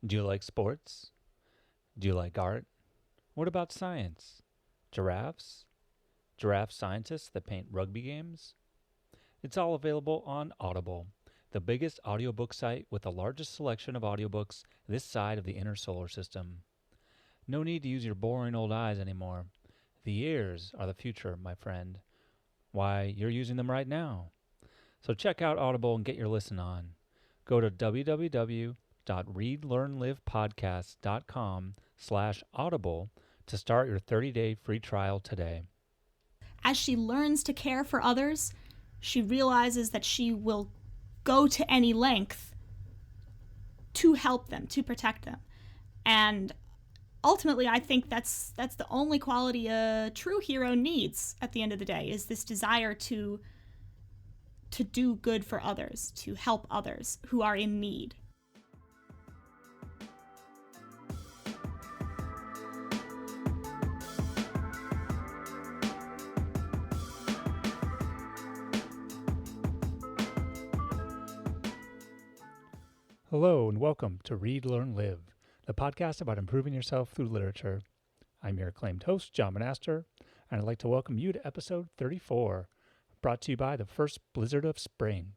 Do you like sports? Do you like art? What about science? Giraffes? Giraffe scientists that paint rugby games? It's all available on Audible, the biggest audiobook site with the largest selection of audiobooks this side of the inner solar system. No need to use your boring old eyes anymore. The ears are the future, my friend. Why, you're using them right now. So check out Audible and get your listen on. Go to www.readlearnlivepodcast.com/audible to start your 30-day free trial today. As she learns to care for others, she realizes that she will go to any length to help them, to protect them. And ultimately, I think that's the only quality a true hero needs at the end of the day, is this desire to do good for others, to help others who are in need. Hello and welcome to Read, Learn, Live, the podcast about improving yourself through literature. I'm your acclaimed host, John Monaster, and I'd like to welcome you to episode 34, brought to you by the first blizzard of spring.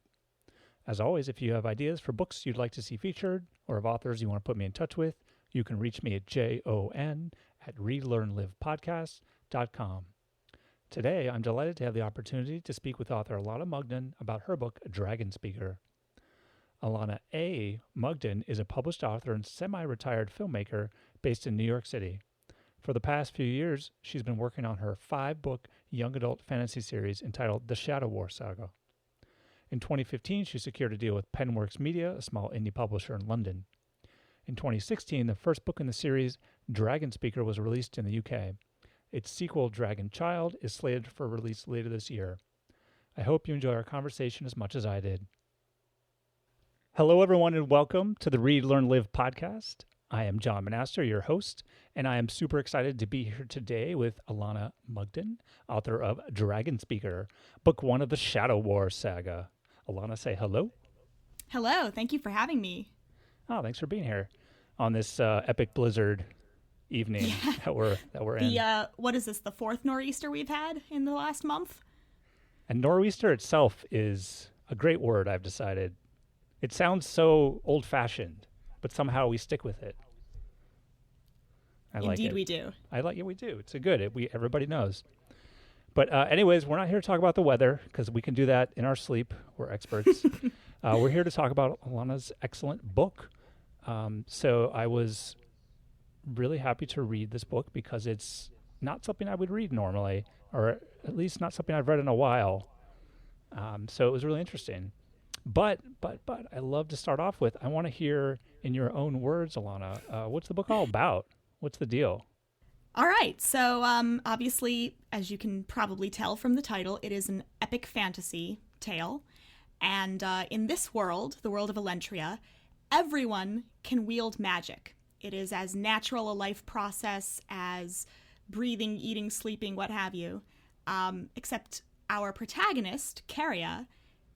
As always, if you have ideas for books you'd like to see featured, or of authors you want to put me in touch with, you can reach me at jon@readlearnlivepodcast.com. Today, I'm delighted to have the opportunity to speak with author Elana Mugdan about her book, Dragon Speaker. Elana A. Mugdan is a published author and semi-retired filmmaker based in New York City. For the past few years, she's been working on her 5-book young adult fantasy series entitled The Shadow War Saga. In 2015, she secured a deal with Penworks Media, a small indie publisher in London. In 2016, the first book in the series, Dragon Speaker, was released in the UK. Its sequel, Dragon Child, is slated for release later this year. I hope you enjoy our conversation as much as I did. Hello, everyone, and welcome to the Read, Learn, Live podcast. I am John Monaster, your host, and I am super excited to be here today with Elana Mugdan, author of Dragon Speaker, book 1 of the Shadow War saga. Elana, say hello. Hello, thank you for having me. Oh, thanks for being here on this epic blizzard evening that we're in. What is this, the 4th nor'easter we've had in the last month? And nor'easter itself is a great word, I've decided. It sounds so old-fashioned, but somehow we stick with it. Indeed, we do. We do. It's a good. Everybody knows. But anyways, we're not here to talk about the weather because we can do that in our sleep. We're experts. We're here to talk about Elana's excellent book. So I was really happy to read this book because it's not something I would read normally, or at least not something I've read in a while. So it was really interesting. But I love to start off with, I want to hear in your own words, Elana, what's the book all about? What's the deal? All right. So obviously, as you can probably tell from the title, it is an epic fantasy tale. And in this world, the world of Allentria, everyone can wield magic. It is as natural a life process as breathing, eating, sleeping, what have you. Except our protagonist, Keriya,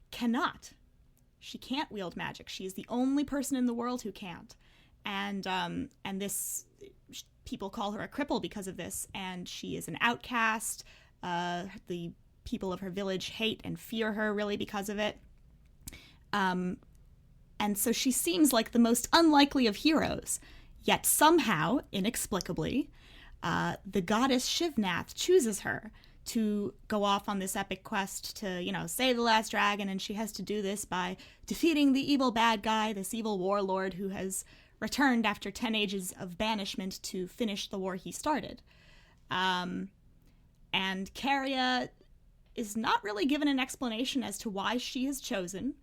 cannot. She can't wield magic. She is the only person in the world who can't. And this, people call her a cripple because of this, and she is an outcast. The people of her village hate and fear her really because of it. And so she seems like the most unlikely of heroes. Yet somehow, inexplicably, the goddess Shivnath chooses her to go off on this epic quest to, save the last dragon, and she has to do this by defeating the evil bad guy, this evil warlord who has returned after 10 ages of banishment to finish the war he started. And Keriya is not really given an explanation as to why she is chosen,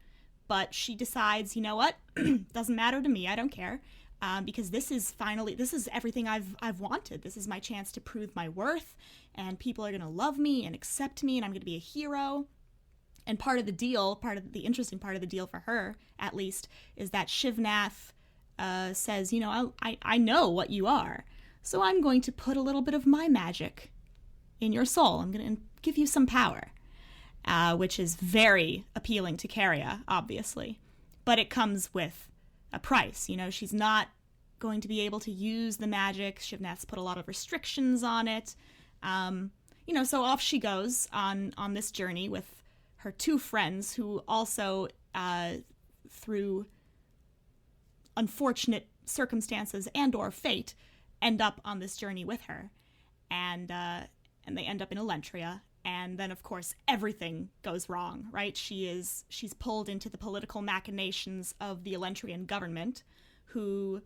but she decides, you know what, doesn't matter to me, I don't care. Because this is everything I've wanted. This is my chance to prove my worth, and people are going to love me and accept me, and I'm going to be a hero. And part of the interesting part of the deal for her, at least, is that Shivnath says, I know what you are, so I'm going to put a little bit of my magic in your soul. I'm going to give you some power, which is very appealing to Keriya, obviously. But it comes with a price. She's not going to be able to use the magic. Shivneth's put a lot of restrictions on it. So off she goes on this journey with her two friends who also, through unfortunate circumstances and or fate, end up on this journey with her. And they end up in Allentria. And then, of course, everything goes wrong, right? She's pulled into the political machinations of the Allentrian government, who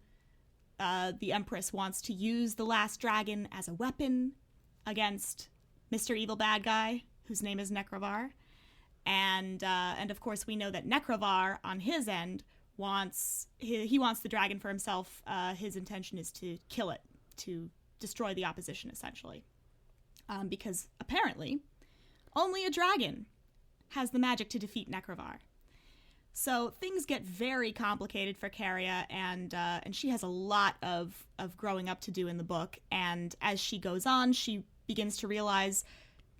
the Empress wants to use the last dragon as a weapon against Mr. Evil Bad Guy, whose name is Nekrovar. And of course, we know that Nekrovar, on his end, wants the dragon for himself. His intention is to kill it, to destroy the opposition, essentially. Because apparently only a dragon has the magic to defeat Nekrovar. So things get very complicated for Keriya, and she has a lot of growing up to do in the book. And as she goes on, she begins to realize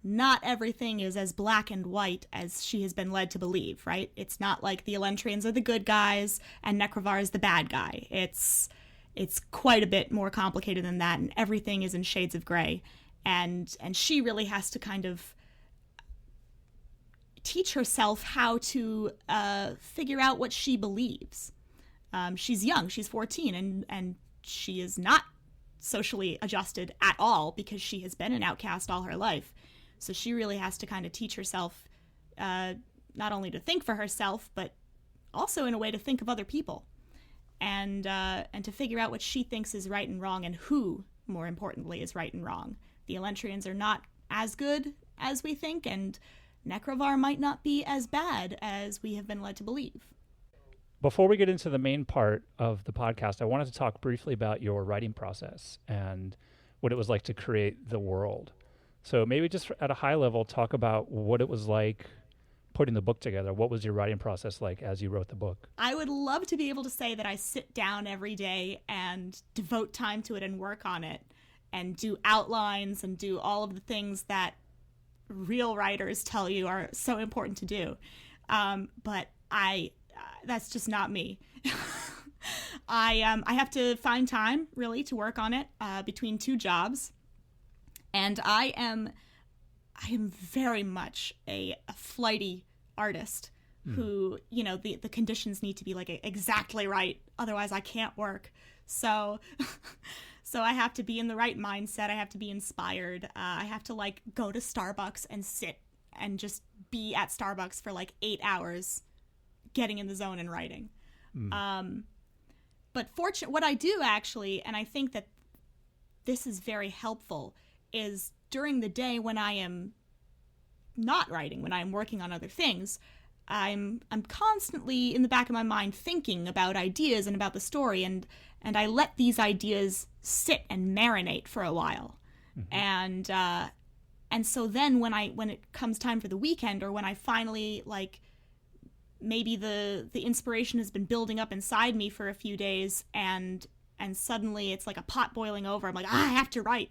not everything is as black and white as she has been led to believe, right? It's not like the Allentrians are the good guys and Nekrovar is the bad guy. It's quite a bit more complicated than that, and everything is in shades of gray. And she really has to kind of teach herself how to figure out what she believes. She's young, she's 14, and she is not socially adjusted at all because she has been an outcast all her life. So she really has to kind of teach herself not only to think for herself, but also in a way to think of other people, and to figure out what she thinks is right and wrong, and who, more importantly, is right and wrong. The Allentrians are not as good as we think, and Nekrovar might not be as bad as we have been led to believe. Before we get into the main part of the podcast, I wanted to talk briefly about your writing process and what it was like to create the world. So maybe just at a high level, talk about what it was like putting the book together. What was your writing process like as you wrote the book? I would love to be able to say that I sit down every day and devote time to it and work on it and do outlines and do all of the things that real writers tell you are so important to do. But that's just not me. I have to find time really to work on it between two jobs. And I am very much a flighty artist who, the conditions need to be like exactly right. Otherwise I can't work. So I have to be in the right mindset. I have to be inspired. I have to go to Starbucks and sit and just be at Starbucks for 8 hours, getting in the zone and writing. But what I do actually, and I think that this is very helpful, is during the day when I am not writing, when I'm working on other things, I'm constantly in the back of my mind thinking about ideas and about the story, and I let these ideas sit and marinate for a while. Mm-hmm. And so then when it comes time for the weekend, or when I finally maybe the inspiration has been building up inside me for a few days, and suddenly it's like a pot boiling over. I'm like, I have to write.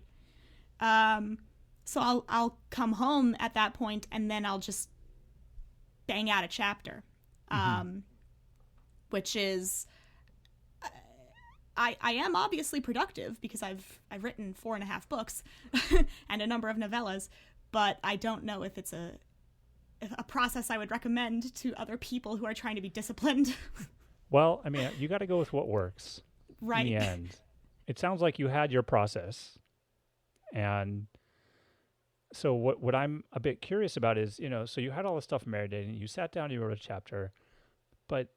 So I'll come home at that point, and then I'll just bang out a chapter, which is, I am obviously productive because I've written 4.5 books and a number of novellas, but I don't know if it's a process I would recommend to other people who are trying to be disciplined. Well, I mean, you got to go with what works. Right. In the end. It sounds like you had your process. And so what I'm a bit curious about is, so you had all this stuff marinating, you sat down, you wrote a chapter, but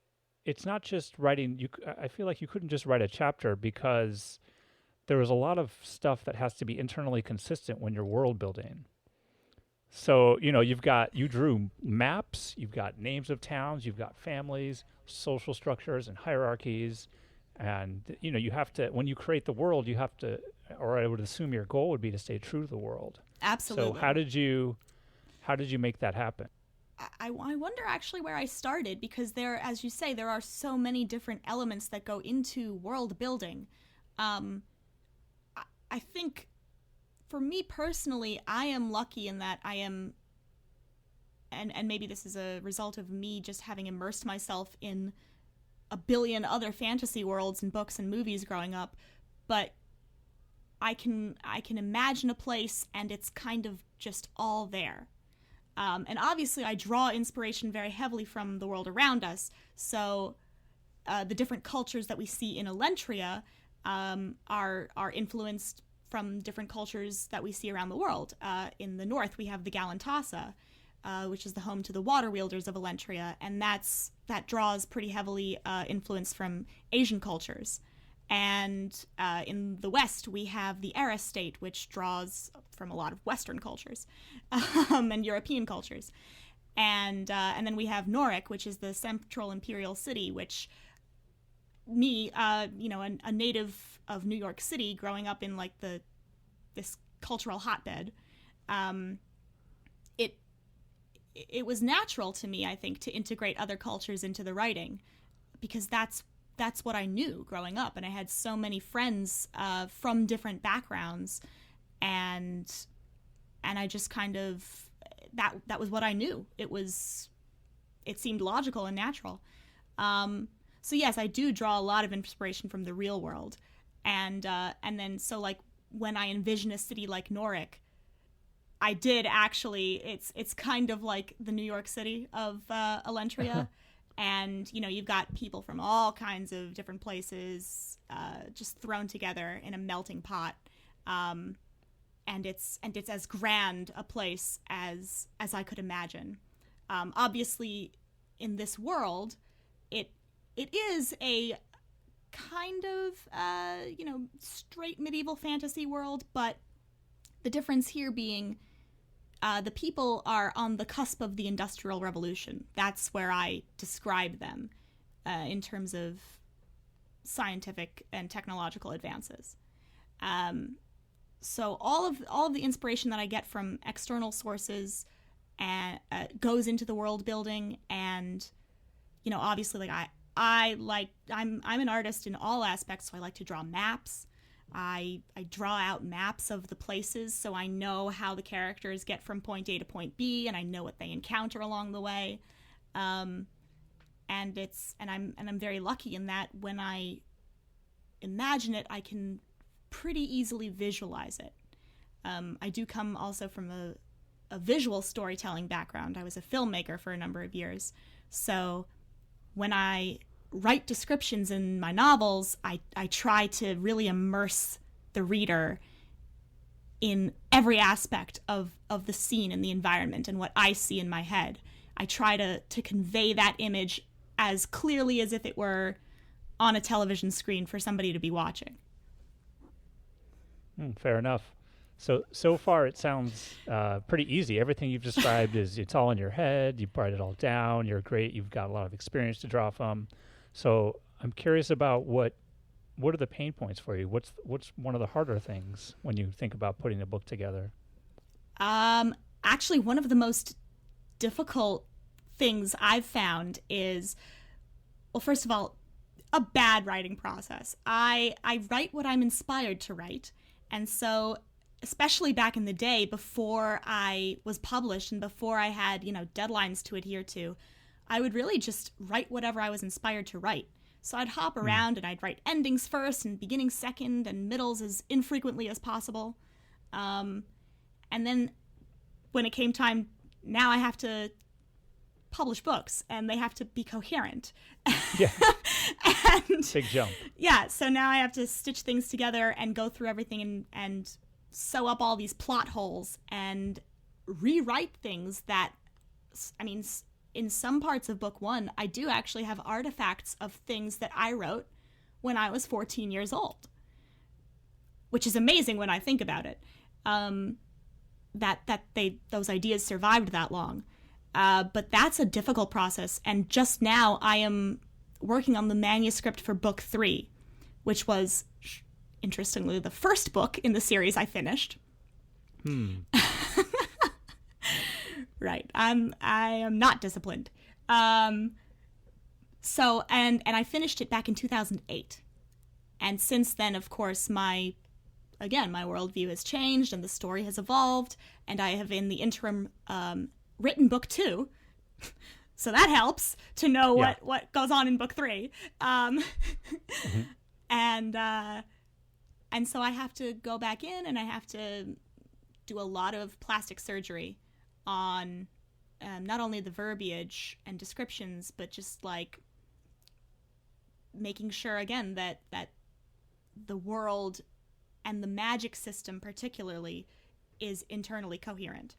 it's not just writing. I feel like you couldn't just write a chapter, because there was a lot of stuff that has to be internally consistent when you're world building. So, you drew maps, you've got names of towns, you've got families, social structures and hierarchies. And, you have to, when you create the world, you have to, or I would assume your goal would be to stay true to the world. Absolutely. So how did you make that happen? I wonder actually where I started, because as you say, there are so many different elements that go into world building. I think for me personally, I am lucky in that I am, and maybe this is a result of me just having immersed myself in a billion other fantasy worlds and books and movies growing up, but I can imagine a place and it's kind of just all there. And obviously I draw inspiration very heavily from the world around us. So the different cultures that we see in Allentria are influenced from different cultures that we see around the world. In the north, we have the Galantasa, which is the home to the water wielders of Allentria, and that draws pretty heavily influence from Asian cultures. And in the west, we have the Era state, which draws from a lot of Western cultures and European cultures. And then we have Norik, which is the central imperial city, which me, a native of New York City, growing up in like this cultural hotbed, it was natural to me, I think, to integrate other cultures into the writing, because that's what I knew growing up, and I had so many friends from different backgrounds, and I just kind of that was what I knew. It seemed logical and natural. So yes, I do draw a lot of inspiration from the real world, and then so like when I envision a city like Norik, I did actually. It's kind of like the New York City of Allentria. And, you've got people from all kinds of different places just thrown together in a melting pot. And it's as grand a place as I could imagine. Obviously, in this world, it is a kind of, straight medieval fantasy world, but the difference here being the people are on the cusp of the Industrial Revolution. That's where I describe them in terms of scientific and technological advances. So all of the inspiration that I get from external sources goes into the world building, and obviously, like I'm an artist in all aspects, so I like to draw maps. I draw out maps of the places so I know how the characters get from point A to point B, and I know what they encounter along the way. And I'm very lucky in that when I imagine it, I can pretty easily visualize it. I do come also from a visual storytelling background. I was a filmmaker for a number of years. So when I write descriptions in my novels, I try to really immerse the reader in every aspect of the scene and the environment and what I see in my head. I try to convey that image as clearly as if it were on a television screen for somebody to be watching. Fair enough. So far it sounds pretty easy. Everything you've described it's all in your head. You write it all down. You're great. You've got a lot of experience to draw from. So I'm curious about what are the pain points for you? What's one of the harder things when you think about putting a book together? Actually, one of the most difficult things I've found is, well, first of all, a bad writing process. I write what I'm inspired to write, and so especially back in the day before I was published and before I had deadlines to adhere to, I would really just write whatever I was inspired to write. So I'd hop around and I'd write endings first and beginnings second and middles as infrequently as possible. And then when it came time, now I have to publish books and they have to be coherent. Yeah. And big jump. Yeah, so now I have to stitch things together and go through everything and sew up all these plot holes and rewrite things that, in some parts of book one, I do actually have artifacts of things that I wrote when I was 14 years old, which is amazing when I think about it, that those ideas survived that long. But that's a difficult process. And just now I am working on the manuscript for book 3, which was, interestingly, the first book in the series I finished. Right. I am not disciplined. So I finished it back in 2008. And since then, of course, my worldview has changed and the story has evolved. And I have, in the interim, written book 2. So that helps to know Yeah. what goes on in book 3. Mm-hmm. And so I have to go back in and I have to do a lot of plastic surgery on not only the verbiage and descriptions, but just like making sure again that the world and the magic system particularly is internally coherent.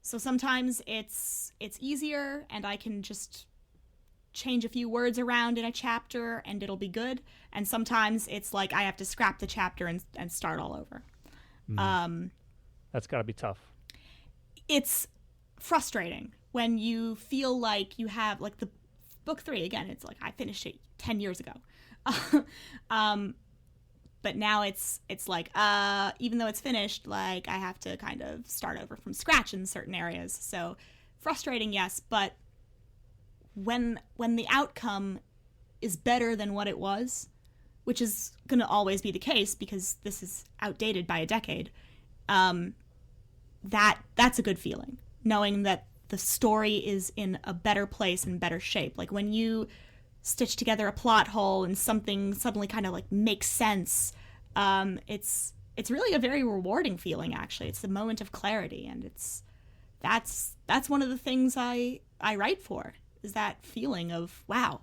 So sometimes it's easier and I can just change a few words around in a chapter and it'll be good. And sometimes it's like I have to scrap the chapter and start all over. That's got to be tough. It's frustrating when you feel like you have, like, the book 3, again, it's like I finished it 10 years ago. But now it's like, even though it's finished, like, I have to kind of start over from scratch in certain areas. So frustrating, yes, but when the outcome is better than what it was, which is going to always be the case because this is outdated by a decade, that's a good feeling, knowing that the story is in a better place and better shape. Like when you stitch together a plot hole and something suddenly kind of like makes sense, it's really a very rewarding feeling, actually. It's the moment of clarity, and that's one of the things I write for, is that feeling of, wow,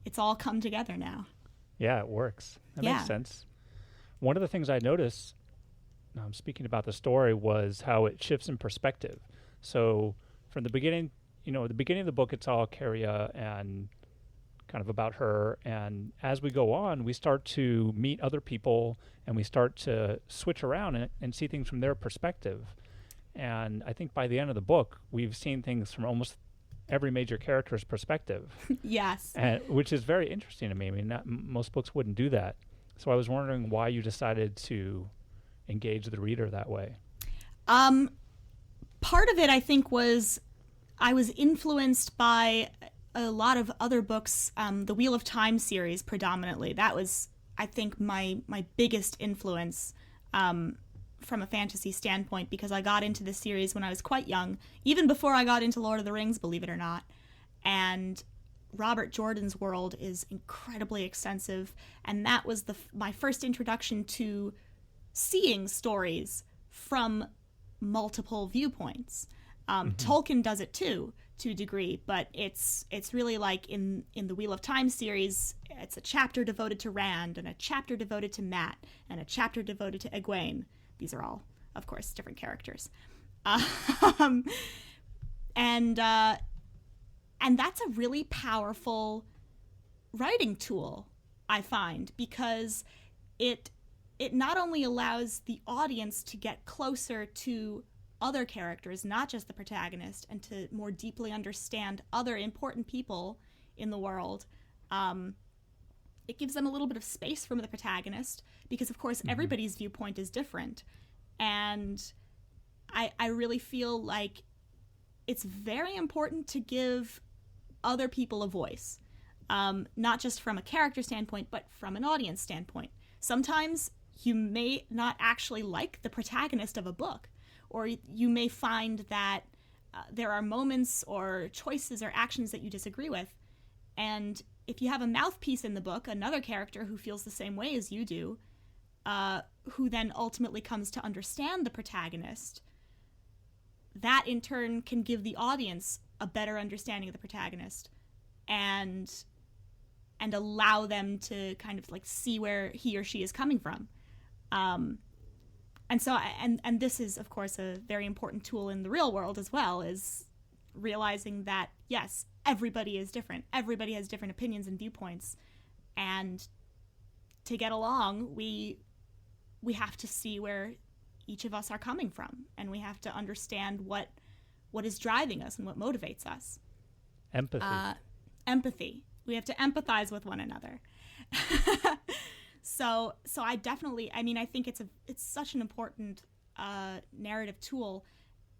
it's all come together now. Yeah, it works. That makes sense. One of the things I noticed, speaking about the story, was how it shifts in perspective. So from the beginning, at the beginning of the book, it's all Keriya and kind of about her. And as we go on, we start to meet other people and we start to switch around and see things from their perspective. And I think by the end of the book, we've seen things from almost every major character's perspective. Yes. Which is very interesting to me. I mean, most books wouldn't do that. So I was wondering why you decided to engage the reader that way. Part of it, I think, was I was influenced by a lot of other books, the Wheel of Time series predominantly. That was, I think, my biggest influence from a fantasy standpoint, because I got into this series when I was quite young, even before I got into Lord of the Rings, believe it or not. And Robert Jordan's world is incredibly extensive, and that was my first introduction to seeing stories from multiple viewpoints. Tolkien does it too, to a degree, but it's really like in the Wheel of Time series, it's a chapter devoted to Rand, and a chapter devoted to Mat, and a chapter devoted to Egwene. These are all, of course, different characters. And that's a really powerful writing tool, I find, because it not only allows the audience to get closer to other characters, not just the protagonist, and to more deeply understand other important people in the world. It gives them a little bit of space from the protagonist, because, of course, everybody's viewpoint is different. And I really feel like it's very important to give other people a voice, not just from a character standpoint, but from an audience standpoint. Sometimes you may not actually like the protagonist of a book, or you may find that there are moments or choices or actions that you disagree with. And if you have a mouthpiece in the book, another character who feels the same way as you do, who then ultimately comes to understand the protagonist, that in turn can give the audience a better understanding of the protagonist and allow them to kind of like see where he or she is coming from. And so, and this is, of course, a very important tool in the real world as well, is realizing that, yes, everybody is different. Everybody has different opinions and viewpoints. And to get along, we have to see where each of us are coming from. And we have to understand what is driving us and what motivates us. Empathy. Empathy. We have to empathize with one another. So I definitely, I mean, I think it's such an important narrative tool.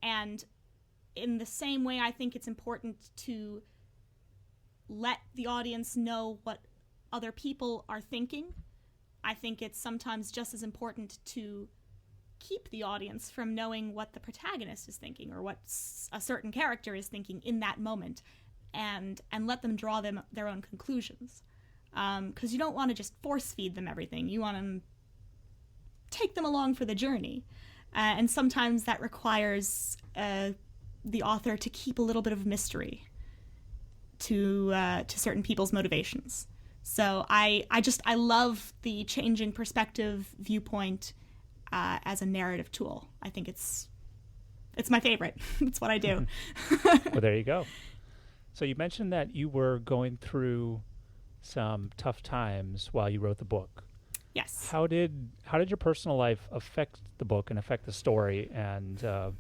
And in the same way, I think it's important to let the audience know what other people are thinking. I think it's sometimes just as important to keep the audience from knowing what the protagonist is thinking or what a certain character is thinking in that moment, and let them draw their own conclusions. Because you don't want to just force feed them everything. You want to take them along for the journey. And sometimes that requires the author to keep a little bit of mystery to certain people's motivations. So I love the changing perspective viewpoint as a narrative tool. I think it's my favorite. It's what I do. Well, there you go. So you mentioned that you were going through some tough times while you wrote the book. Yes. How did your personal life affect the book and affect the story? And to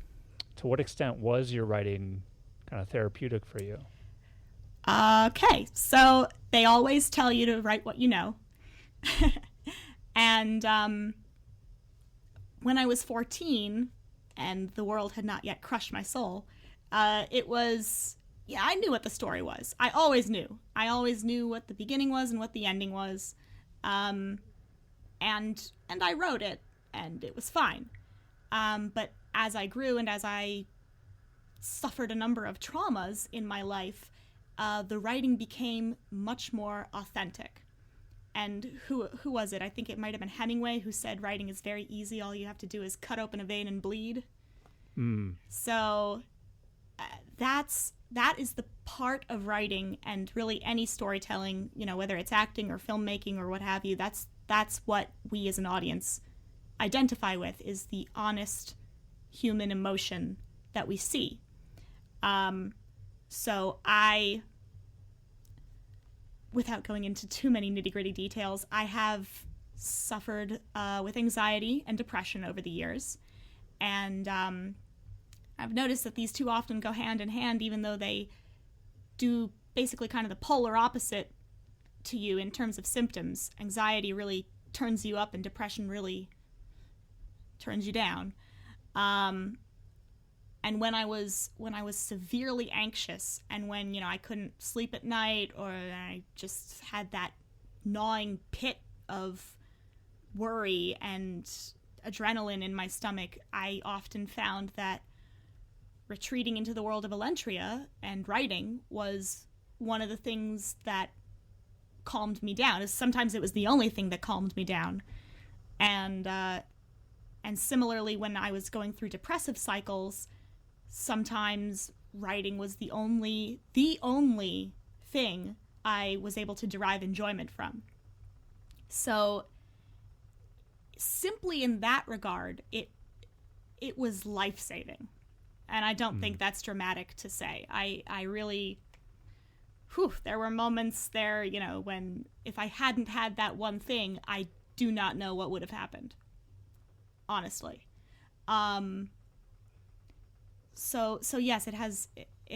what extent was your writing kind of therapeutic for you? Okay, so they always tell you to write what you know. And when I was 14 and the world had not yet crushed my soul, it was... Yeah, I knew what the story was. I always knew. I always knew what the beginning was and what the ending was. And I wrote it, and it was fine. But as I grew and as I suffered a number of traumas in my life, the writing became much more authentic. And who was it? I think it might have been Hemingway who said writing is very easy. All you have to do is cut open a vein and bleed. So that is the part of writing, and really any storytelling, whether it's acting or filmmaking or what have you, that's what we as an audience identify with, is the honest human emotion that we see. So without going into too many nitty-gritty details, I have suffered with anxiety and depression over the years, and I've noticed that these two often go hand in hand, even though they do basically kind of the polar opposite to you in terms of symptoms. Anxiety really turns you up and depression really turns you down. And when I was severely anxious, and when, I couldn't sleep at night, or I just had that gnawing pit of worry and adrenaline in my stomach, I often found that retreating into the world of Allentria and writing was one of the things that calmed me down. Sometimes it was the only thing that calmed me down. And similarly, when I was going through depressive cycles, sometimes writing was the only thing I was able to derive enjoyment from. So simply in that regard, it was life-saving. And I don't think that's dramatic to say. I really, there were moments there, when if I hadn't had that one thing, I do not know what would have happened. Honestly. So yes, it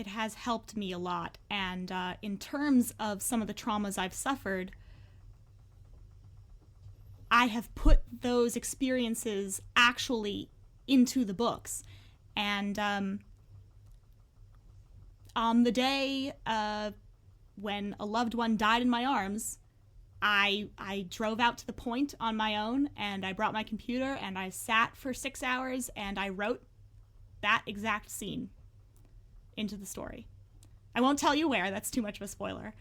has helped me a lot. And in terms of some of the traumas I've suffered, I have put those experiences actually into the books. And on the day when a loved one died in my arms, I drove out to the point on my own, and I brought my computer, and I sat for 6 hours, and I wrote that exact scene into the story. I won't tell you where, that's too much of a spoiler.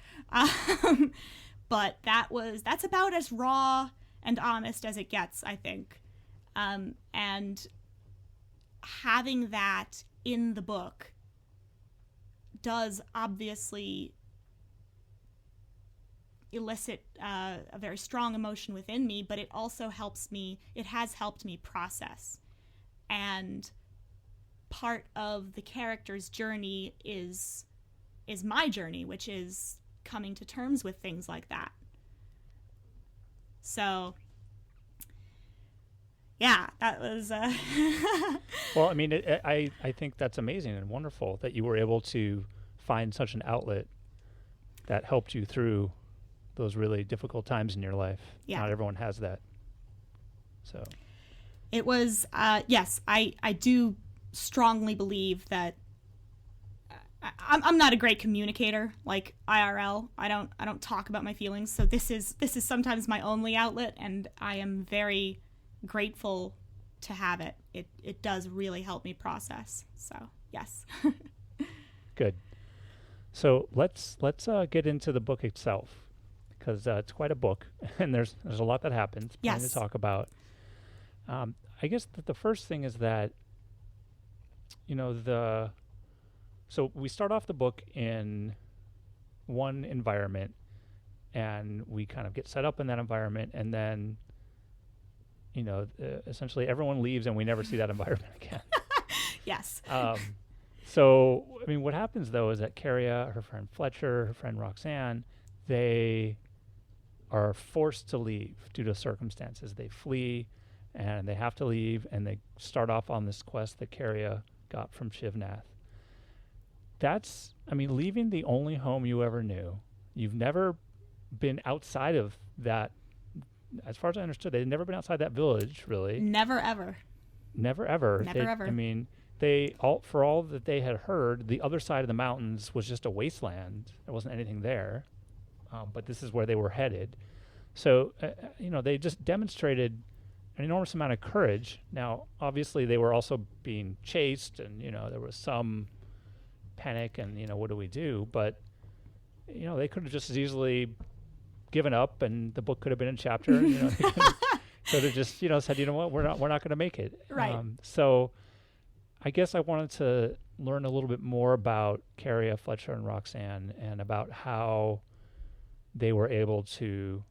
But that's about as raw and honest as it gets, I think. And having that in the book does obviously elicit a very strong emotion within me, but it also has helped me process. And part of the character's journey is my journey, which is coming to terms with things like that. So yeah, that was... Well, I mean, I think that's amazing and wonderful that you were able to find such an outlet that helped you through those really difficult times in your life. Yeah. Not everyone has that. So it was, yes, I do strongly believe that I'm not a great communicator, like IRL. I don't talk about my feelings. So this is sometimes my only outlet, and I am very grateful to have it. It does really help me process. So yes. Good. So let's get into the book itself, because it's quite a book, and there's a lot that happens. Plenty to talk about. I guess that the first thing is that, so we start off the book in one environment, and we kind of get set up in that environment, and then, essentially everyone leaves, and we never see that environment again. Yes. So, I mean, what happens, though, is that Keriya, her friend Fletcher, her friend Roxanne, they are forced to leave due to circumstances. They flee, and they have to leave, and they start off on this quest that Keriya got from Shivnath. That's, I mean, leaving the only home you ever knew. You've never been outside of that. As far as I understood, they'd never been outside that village, really. Never, ever. Never, ever. Never, ever. I mean, for all that they had heard, the other side of the mountains was just a wasteland. There wasn't anything there. But this is where they were headed. So, they just demonstrated an enormous amount of courage. Now, obviously, they were also being chased, and, there was some panic, and, what do we do? But, they could have just as easily given up, and the book could have been a chapter. They could have just, said, what, we're not going to make it. Right. So I guess I wanted to learn a little bit more about Keriya, Fletcher, and Roxanne, and about how they were able to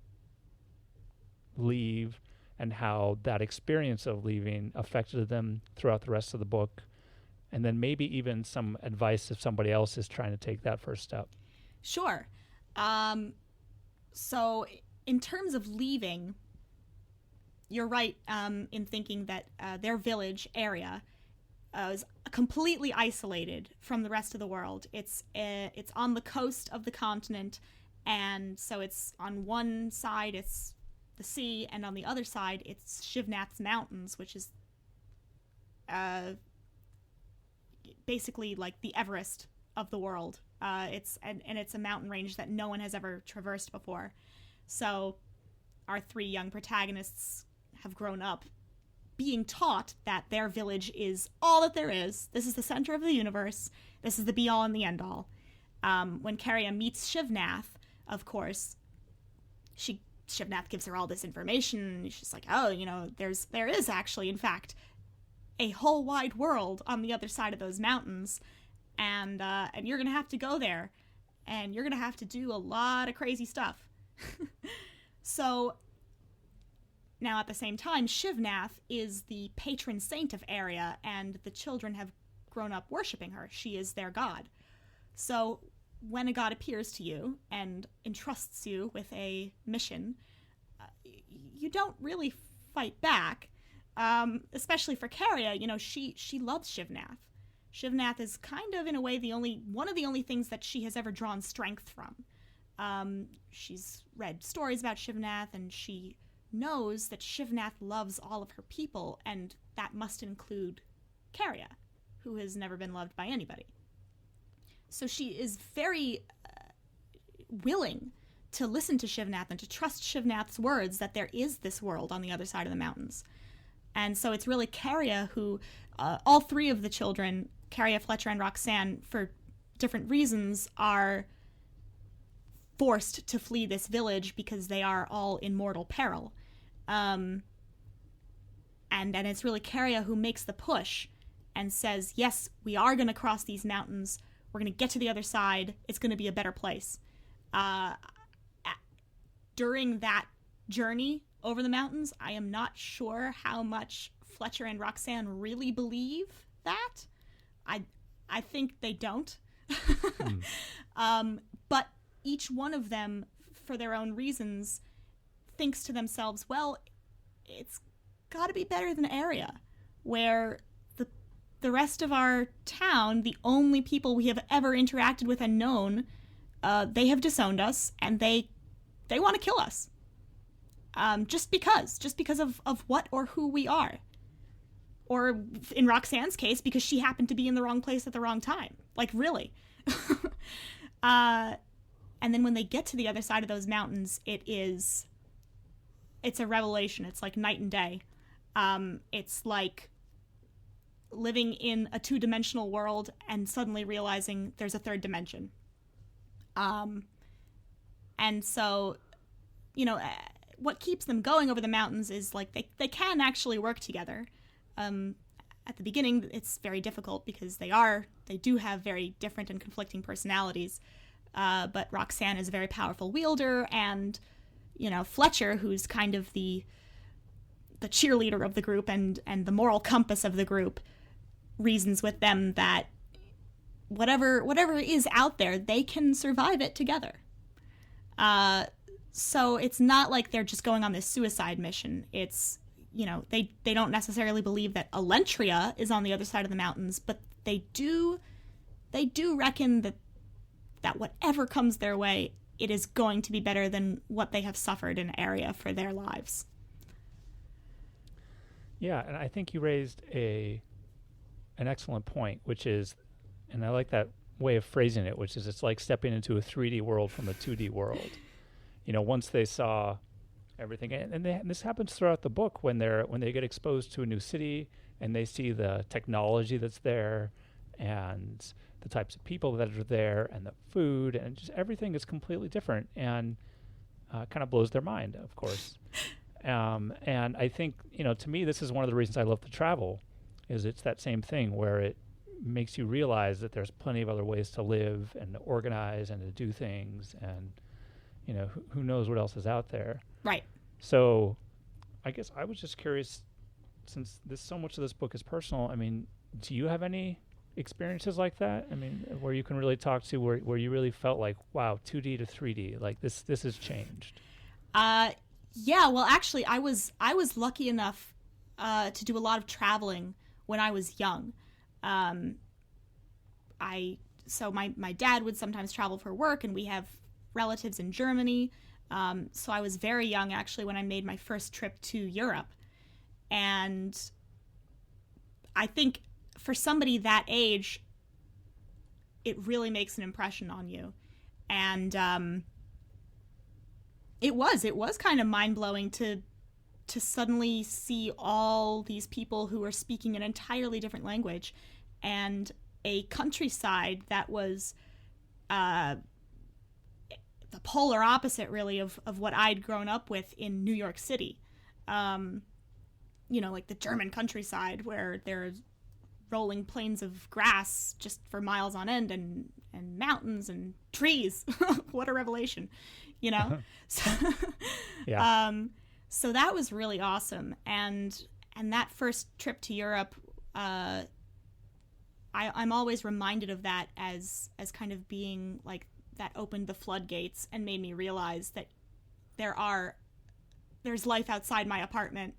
leave, and how that experience of leaving affected them throughout the rest of the book, and then maybe even some advice if somebody else is trying to take that first step. Sure. So in terms of leaving, you're right in thinking that their village area is completely isolated from the rest of the world. It's on the coast of the continent, and so it's on one side it's the sea, and on the other side it's Shivnath's mountains, which is basically like the Everest of the world. It's a mountain range that no one has ever traversed before. So our three young protagonists have grown up being taught that their village is all that there is. This is the center of the universe. This is the be-all and the end-all. When Keriya meets Shivnath, of course, Shivnath gives her all this information. She's like, oh, there is actually, in fact, a whole wide world on the other side of those mountains, and you're gonna have to go there, and you're gonna have to do a lot of crazy stuff. So now, at the same time, Shivnath is the patron saint of Area, and the children have grown up worshiping her. She is their god. So when a god appears to you and entrusts you with a mission, you don't really fight back. Especially for Keriya, she loves Shivnath. Shivnath is kind of, in a way, one of the only things that she has ever drawn strength from. She's read stories about Shivnath, and she knows that Shivnath loves all of her people, and that must include Keriya, who has never been loved by anybody. So she is very willing to listen to Shivnath and to trust Shivnath's words that there is this world on the other side of the mountains. And so it's really Keriya who, all three of the children, Keriya, Fletcher, and Roxanne, for different reasons, are forced to flee this village because they are all in mortal peril. And it's really Keriya who makes the push and says, yes, we are going to cross these mountains. We're going to get to the other side. It's going to be a better place. During that journey over the mountains, I am not sure how much Fletcher and Roxanne really believe that. I think they don't. But each one of them, for their own reasons, thinks to themselves, well, it's got to be better than Area, where the rest of our town, the only people we have ever interacted with and known, they have disowned us, and they want to kill us. Just because of what or who we are. Or in Roxanne's case, because she happened to be in the wrong place at the wrong time. Like, really. And then when they get to the other side of those mountains, it's a revelation. It's like night and day. It's like living in a two-dimensional world and suddenly realizing there's a third dimension. And so, what keeps them going over the mountains is like they can actually work together. At the beginning, it's very difficult because they do have very different and conflicting personalities. But Roxanne is a very powerful wielder, and Fletcher, who's kind of the cheerleader of the group and the moral compass of the group, reasons with them that whatever is out there, they can survive it together. So it's not like they're just going on this suicide mission. It's, they don't necessarily believe that Allentria is on the other side of the mountains, but they do reckon that whatever comes their way, it is going to be better than what they have suffered in Area for their lives. Yeah, and I think you raised an excellent point, which is, and I like that way of phrasing it, which is it's like stepping into a 3D world from a 2D world. Once they saw everything, and this happens throughout the book when they get exposed to a new city and they see the technology that's there and the types of people that are there and the food and just everything is completely different and kind of blows their mind, of course. And I think, to me, this is one of the reasons I love to travel, is it's that same thing where it makes you realize that there's plenty of other ways to live and to organize and to do things, and who knows what else is out there. Right. So I guess I was just curious, since so much of this book is personal, do you have any experiences like that? Where you can really talk to where you really felt like, wow, 2D to 3D, like this has changed. Yeah, well, actually, I was lucky enough to do a lot of traveling when I was young. So my dad would sometimes travel for work, and we have relatives in Germany. So I was very young, actually, when I made my first trip to Europe. And I think for somebody that age, it really makes an impression on you. And it was kind of mind-blowing to suddenly see all these people who were speaking an entirely different language, and a countryside that was the polar opposite, really, of what I'd grown up with in New York City. Like the German countryside, where there's rolling plains of grass just for miles on end, and mountains and trees. What a revelation, So, yeah. So that was really awesome. And that first trip to Europe, I'm always reminded of that as kind of being like that opened the floodgates and made me realize that there's life outside my apartment.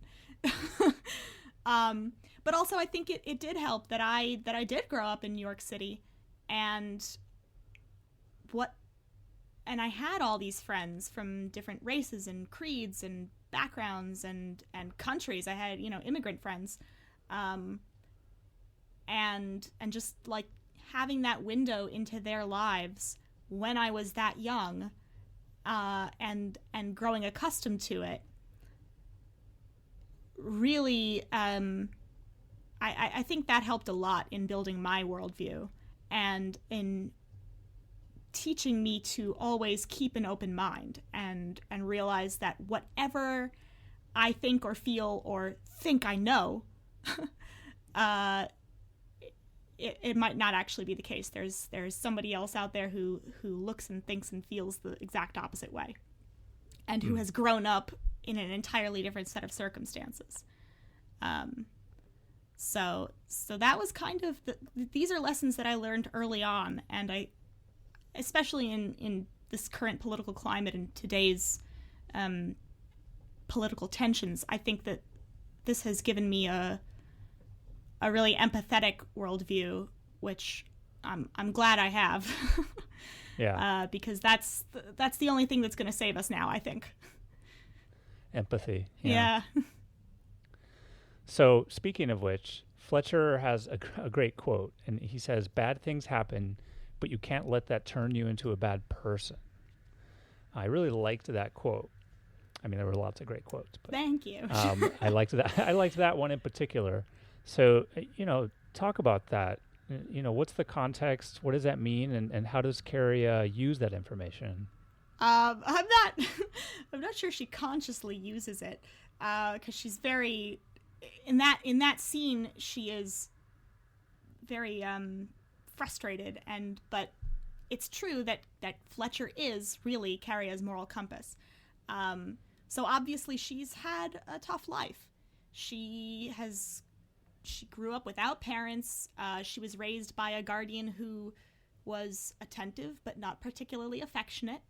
But also I think it did help that I did grow up in New York City, and I had all these friends from different races and creeds and backgrounds and countries. I had, immigrant friends. And just like having that window into their lives when I was that young, and growing accustomed to it, really, I think that helped a lot in building my worldview and in teaching me to always keep an open mind and realize that whatever I think or feel or think I know, it might not actually be the case. There's somebody else out there who looks and thinks and feels the exact opposite way, and who has grown up in an entirely different set of circumstances. So that was kind of these are lessons that I learned early on, and I, especially in this current political climate and today's political tensions, I think that this has given me a really empathetic worldview, which I'm glad I have. Yeah. Because that's the only thing that's going to save us now, I think. Empathy. Yeah. So speaking of which, Fletcher has a great quote, and he says, "Bad things happen, but you can't let that turn you into a bad person." I really liked that quote. I mean, there were lots of great quotes, but Thank you. I liked that. I liked that one in particular. So, talk about that. What's the context? What does that mean? And how does Keriya use that information? I'm not I'm not sure she consciously uses it, because she's very in that scene she is very frustrated, but it's true that Fletcher is really Keriya's moral compass. So obviously she's had a tough life. She grew up without parents. She was raised by a guardian who was attentive but not particularly affectionate.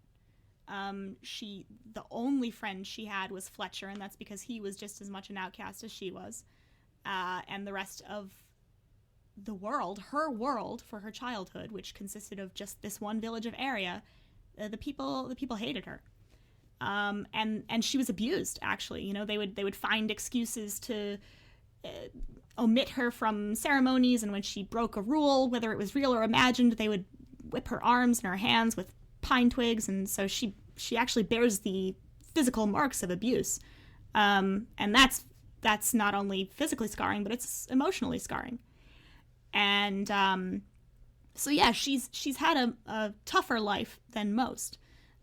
The only friend she had was Fletcher, and that's because he was just as much an outcast as she was. And the rest of the world, her world for her childhood, which consisted of just this one village of area, the people hated her. And she was abused, actually. They would find excuses to omit her from ceremonies, and when she broke a rule, whether it was real or imagined, they would whip her arms and her hands with pine twigs, and so she actually bears the physical marks of abuse. And that's not only physically scarring, but it's emotionally scarring. And so yeah, she's had a tougher life than most.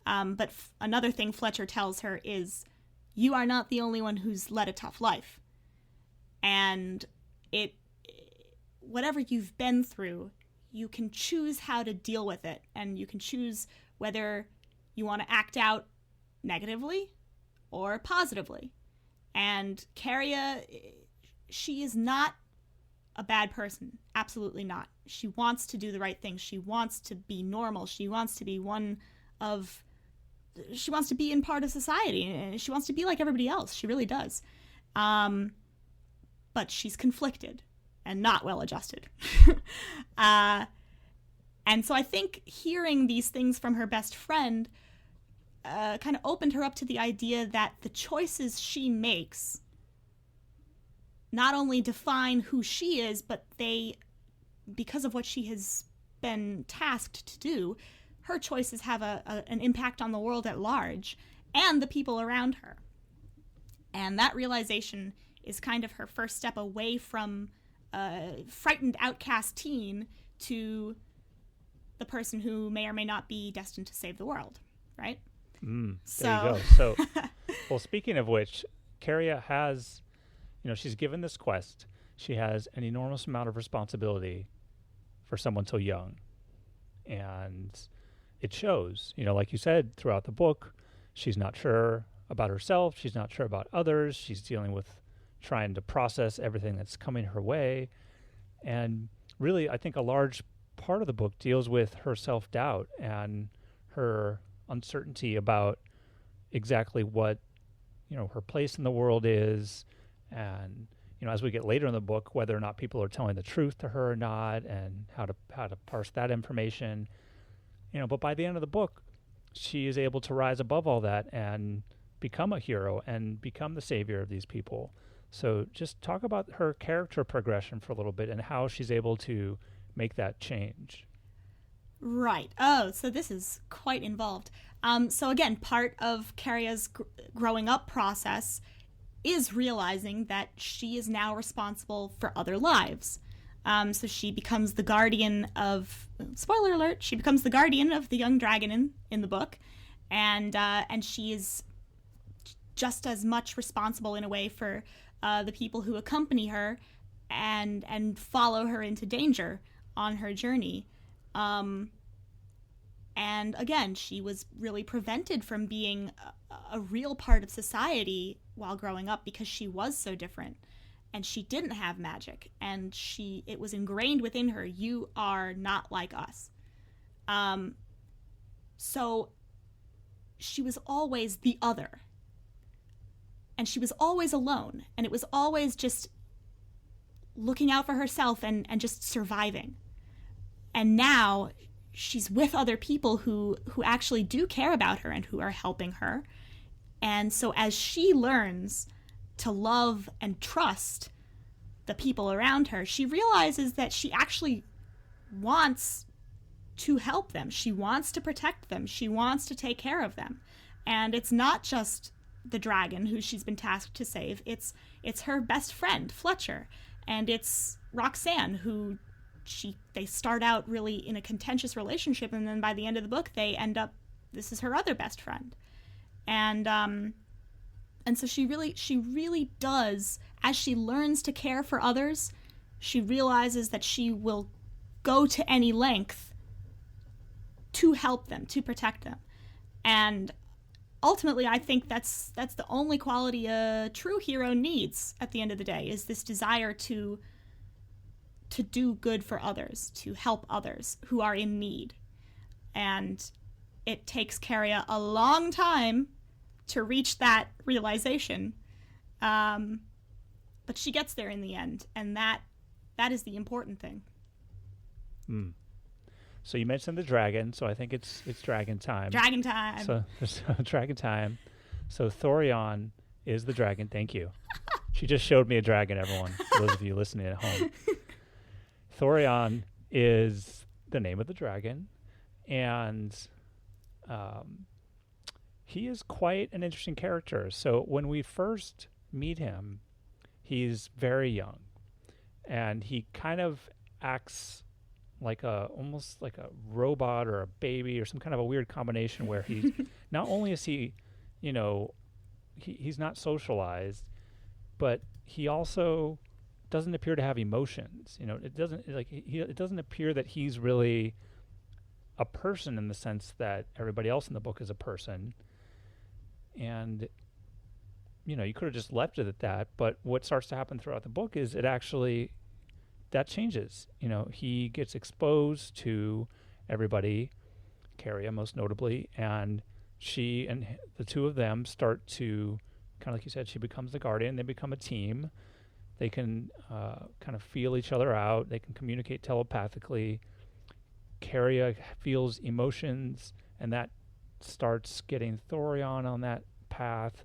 But another thing Fletcher tells her is, you are not the only one who's led a tough life. And whatever you've been through, you can choose how to deal with it, and you can choose whether you want to act out negatively or positively. And Keriya, she is not a bad person. Absolutely not. She wants to do the right thing. She wants to be normal. She wants to be she wants to be in part of society, and she wants to be like everybody else. She really does. But she's conflicted and not well adjusted. And so I think hearing these things from her best friend kind of opened her up to the idea that the choices she makes not only define who she is, but because of what she has been tasked to do, her choices have an impact on the world at large and the people around her. And that realization is kind of her first step away from a frightened outcast teen to the person who may or may not be destined to save the world, right? There you go. So, well, speaking of which, Keriya has, she's given this quest. She has an enormous amount of responsibility for someone so young. And it shows, like you said, throughout the book, she's not sure about herself. She's not sure about others. She's dealing with trying to process everything that's coming her way. And really, I think a large part of the book deals with her self-doubt and her uncertainty about exactly what, her place in the world is. And, as we get later in the book, whether or not people are telling the truth to her or not, and how to parse that information. But by the end of the book, she is able to rise above all that and become a hero and become the savior of these people. So just talk about her character progression for a little bit and how she's able to make that change. Right. Oh, so this is quite involved. So again, part of Keriya's growing up process is realizing that she is now responsible for other lives. So she becomes the guardian of, spoiler alert, she becomes the guardian of the young dragon in the book. And she is just as much responsible in a way for the people who accompany her and follow her into danger on her journey. And again, she was really prevented from being a real part of society while growing up because she was so different. And she didn't have magic, and it was ingrained within her, you are not like us. So she was always the other. And she was always alone, and it was always just looking out for herself and just surviving. And now she's with other people who actually do care about her and who are helping her. And so as she learns to love and trust the people around her, she realizes that she actually wants to help them. She wants to protect them. She wants to take care of them. And it's not just the dragon who she's been tasked to save. It's her best friend, Fletcher, and it's Roxanne, who they start out really in a contentious relationship, and then by the end of the book they end up, this is her other best friend. And so she really does, as she learns to care for others, she realizes that she will go to any length to help them, to protect them. And ultimately, I think that's the only quality a true hero needs at the end of the day, is this desire to do good for others, to help others who are in need. And it takes Keriya a long time to reach that realization. But she gets there in the end, and that is the important thing. So you mentioned the dragon, so I think it's dragon time. Dragon time. So dragon time. So Thorion is the dragon. Thank you. She just showed me a dragon, everyone, for those of you listening at home. Thorion is the name of the dragon, and he is quite an interesting character. So when we first meet him, he's very young, and he kind of acts like almost like a robot or a baby or some kind of a weird combination where he's not only is he, he's not socialized, but he also doesn't appear to have emotions. It doesn't appear that he's really a person in the sense that everybody else in the book is a person. And you could have just left it at that, but what starts to happen throughout the book is that changes. He gets exposed to everybody, Keriya most notably, and she and the two of them start to, kind of like you said, she becomes the guardian. They become a team. They can kind of feel each other out. They can communicate telepathically. Keriya feels emotions, and that starts getting Thorion on that path.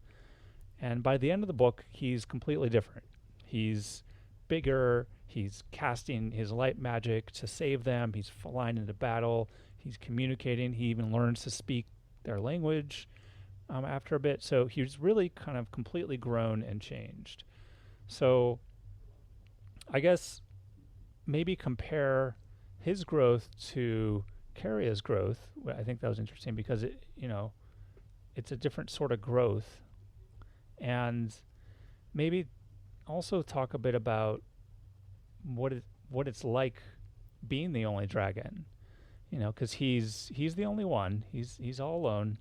And by the end of the book, he's completely different. He's bigger. He's casting his light magic to save them. He's flying into battle. He's communicating. He even learns to speak their language after a bit. So he's really kind of completely grown and changed. So I guess maybe compare his growth to Keriya's growth. I think that was interesting because it's a different sort of growth. And maybe also talk a bit about what it's like being the only dragon, because he's the only one. He's all alone,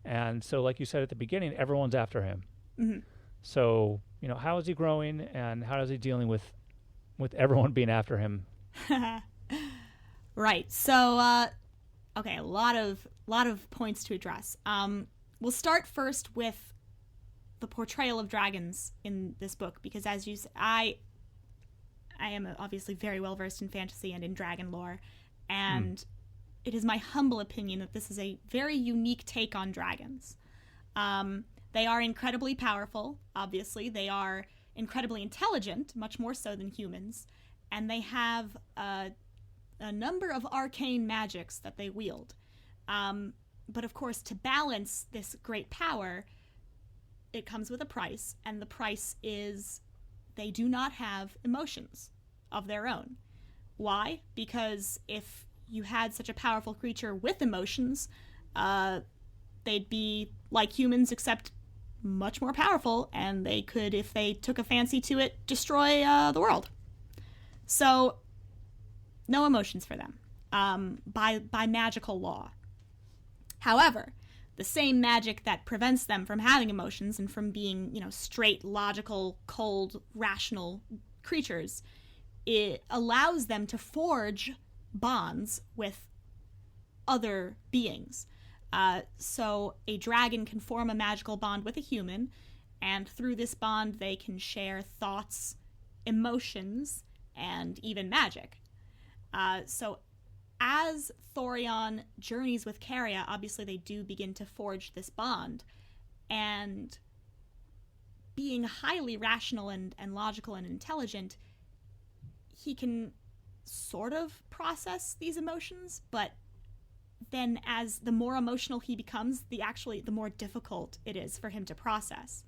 and so like you said at the beginning, everyone's after him. Mm-hmm. So how is he growing, and how is he dealing with everyone being after him? Right. So okay, a lot of points to address. We'll start first with the portrayal of dragons in this book, because as you said, I am obviously very well versed in fantasy and in dragon lore, and it is my humble opinion that this is a very unique take on dragons. They are incredibly powerful, obviously. They are incredibly intelligent, much more so than humans, and they have a number of arcane magics that they wield. But of course, to balance this great power, it comes with a price, and the price is they do not have emotions of their own. Why? Because if you had such a powerful creature with emotions, they'd be like humans except much more powerful, and they could, if they took a fancy to it, destroy the world. So, no emotions for them, by magical law. However, the same magic that prevents them from having emotions and from being, straight, logical, cold, rational creatures, it allows them to forge bonds with other beings. So a dragon can form a magical bond with a human, and through this bond they can share thoughts, emotions, and even magic. So as Thorion journeys with Keriya, obviously they do begin to forge this bond, and being highly rational and logical and intelligent, he can sort of process these emotions, but then as the more emotional he becomes, the more difficult it is for him to process.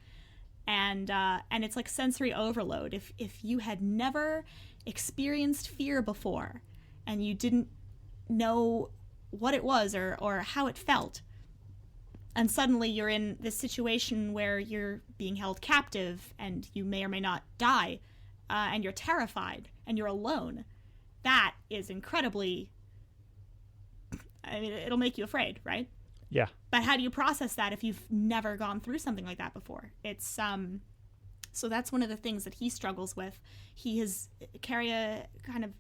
And it's like sensory overload. If you had never experienced fear before and you didn't know what it was or how it felt, and suddenly you're in this situation where you're being held captive and you may or may not die, and you're terrified and you're alone, that is incredibly, I mean, it'll make you afraid, right? Yeah. But how do you process that if you've never gone through something like that before? It's so that's one of the things that he struggles with. Keriya kind of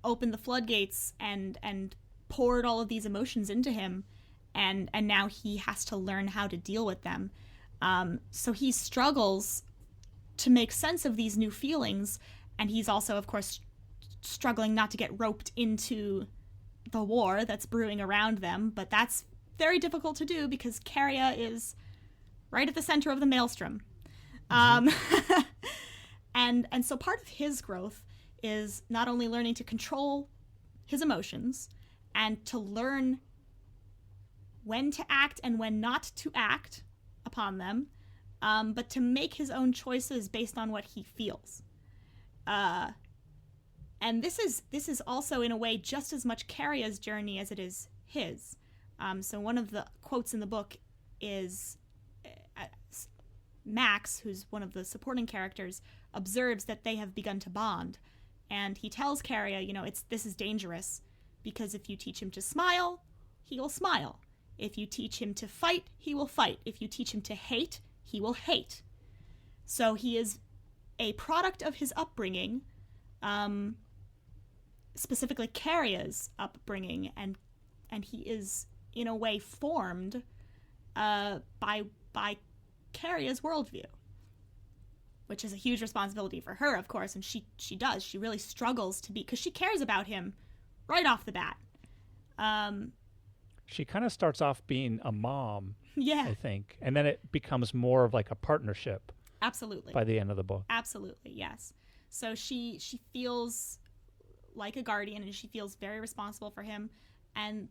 opened the floodgates and poured all of these emotions into him, and now he has to learn how to deal with them. So he struggles to make sense of these new feelings, and he's also, of course, struggling not to get roped into the war that's brewing around them, but that's very difficult to do because Keriya is right at the center of the maelstrom. And so part of his growth is not only learning to control his emotions and to learn when to act and when not to act upon them, but to make his own choices based on what he feels. And this is also, in a way, just as much Keriya's journey as it is his. So one of the quotes in the book is Max, who's one of the supporting characters, observes that they have begun to bond. And he tells Keriya, this is dangerous because if you teach him to smile, he will smile. If you teach him to fight, he will fight. If you teach him to hate, he will hate. So he is a product of his upbringing, specifically Keriya's upbringing, and he is in a way formed by Keriya's worldview, which is a huge responsibility for her, of course, and she really struggles to be, because she cares about him right off the bat. She kind of starts off being a mom, yeah, I think, and then it becomes more of like a partnership. Absolutely. By the end of the book. Absolutely, yes. So she feels like a guardian, and she feels very responsible for him, and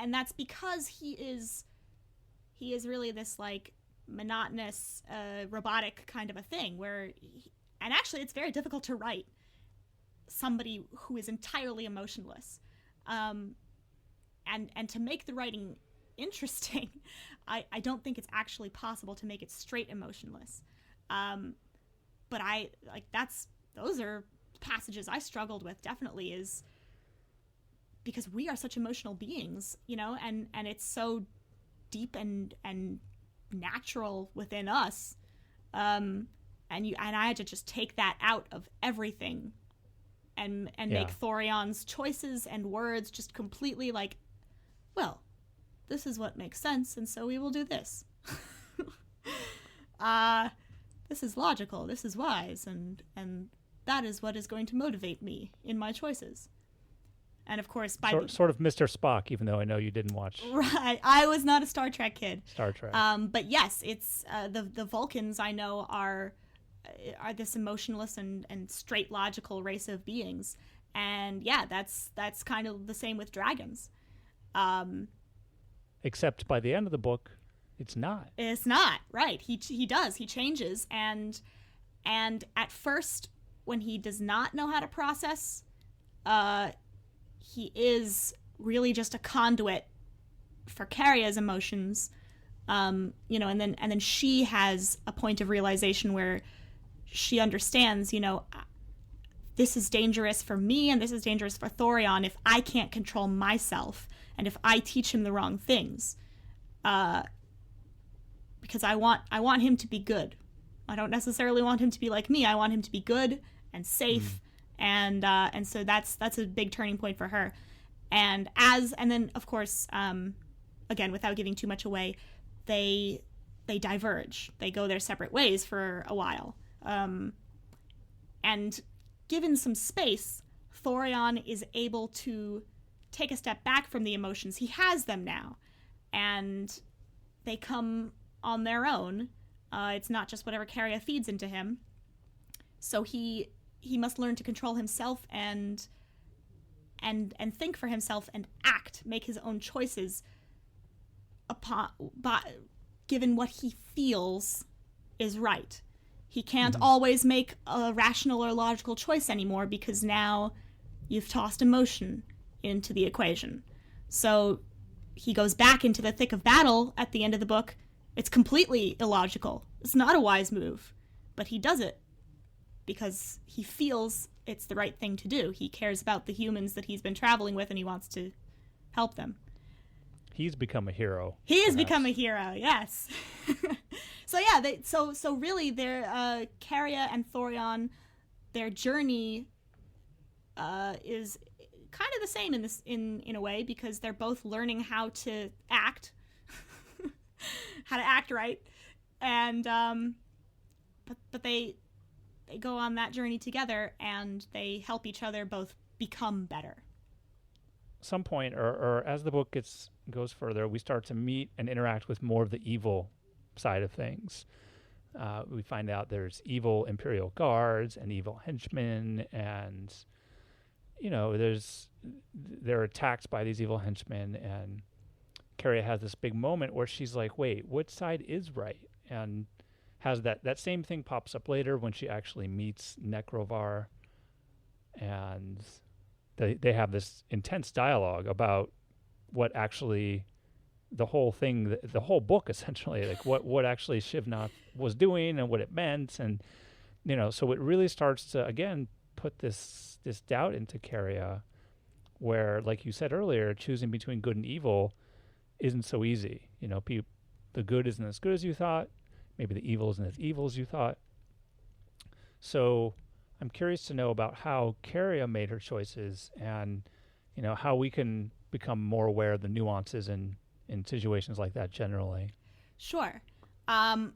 that's because he is really this like monotonous, robotic kind of a thing and actually it's very difficult to write somebody who is entirely emotionless, and to make the writing interesting, I don't think it's actually possible to make it straight emotionless, but those are passages I struggled with, definitely, is because we are such emotional beings, and it's so deep and natural within us, and I had to just take that out of everything and make Thorion's choices and words just completely like, well, this is what makes sense, and so we will do this. This is logical, this is wise, and that is what is going to motivate me in my choices. And of course, sort of Mr. Spock, even though I know you didn't watch. Right, I was not a Star Trek kid. Star Trek. But yes, it's the Vulcans I know are this emotionless and straight logical race of beings, and yeah, that's kind of the same with dragons. Except by the end of the book, it's not. It's not, right? He changes, and at first, when he does not know how to process, he is really just a conduit for Keriya's emotions, and then she has a point of realization where she understands, this is dangerous for me and this is dangerous for Thorion if I can't control myself and if I teach him the wrong things, because I want him to be good. I don't necessarily want him to be like me. I want him to be good and safe. And so that's a big turning point for her. And then of course, again, without giving too much away, they diverge. They go their separate ways for a while. And given some space, Thorion is able to take a step back from the emotions. He has them now, and they come on their own. It's not just whatever Keriya feeds into him. So he must learn to control himself and and think for himself and make his own choices given what he feels is right. He can't always make a rational or logical choice anymore because now you've tossed emotion into the equation. So he goes back into the thick of battle at the end of the book. It's completely illogical. It's not a wise move, but he does it because he feels it's the right thing to do. He cares about the humans that he's been traveling with and he wants to help them. He's become a hero. He has become a hero, yes. So yeah, so really, Keriya and Thorion, their journey is kind of the same in a way, because they're both learning how to act, how to act right, and but they go on that journey together and they help each other both become better. Some point, or as the book goes further, we start to meet and interact with more of the evil side of things. We find out there's evil Imperial guards and evil henchmen, and they're attacked by these evil henchmen. And Keriya has this big moment where she's like, "Wait, which side is right?" And has that same thing pops up later when she actually meets Nekrovar, and they have this intense dialogue about what actually the whole thing, the whole book essentially, like what actually Shivnath was doing and what it meant. And, so it really starts to, again, put this doubt into Keriya, where, like you said earlier, choosing between good and evil isn't so easy. The good isn't as good as you thought. Maybe the evil isn't as evil as you thought. So I'm curious to know about how Keriya made her choices, and how we can become more aware of the nuances in situations like that generally. Sure. Well,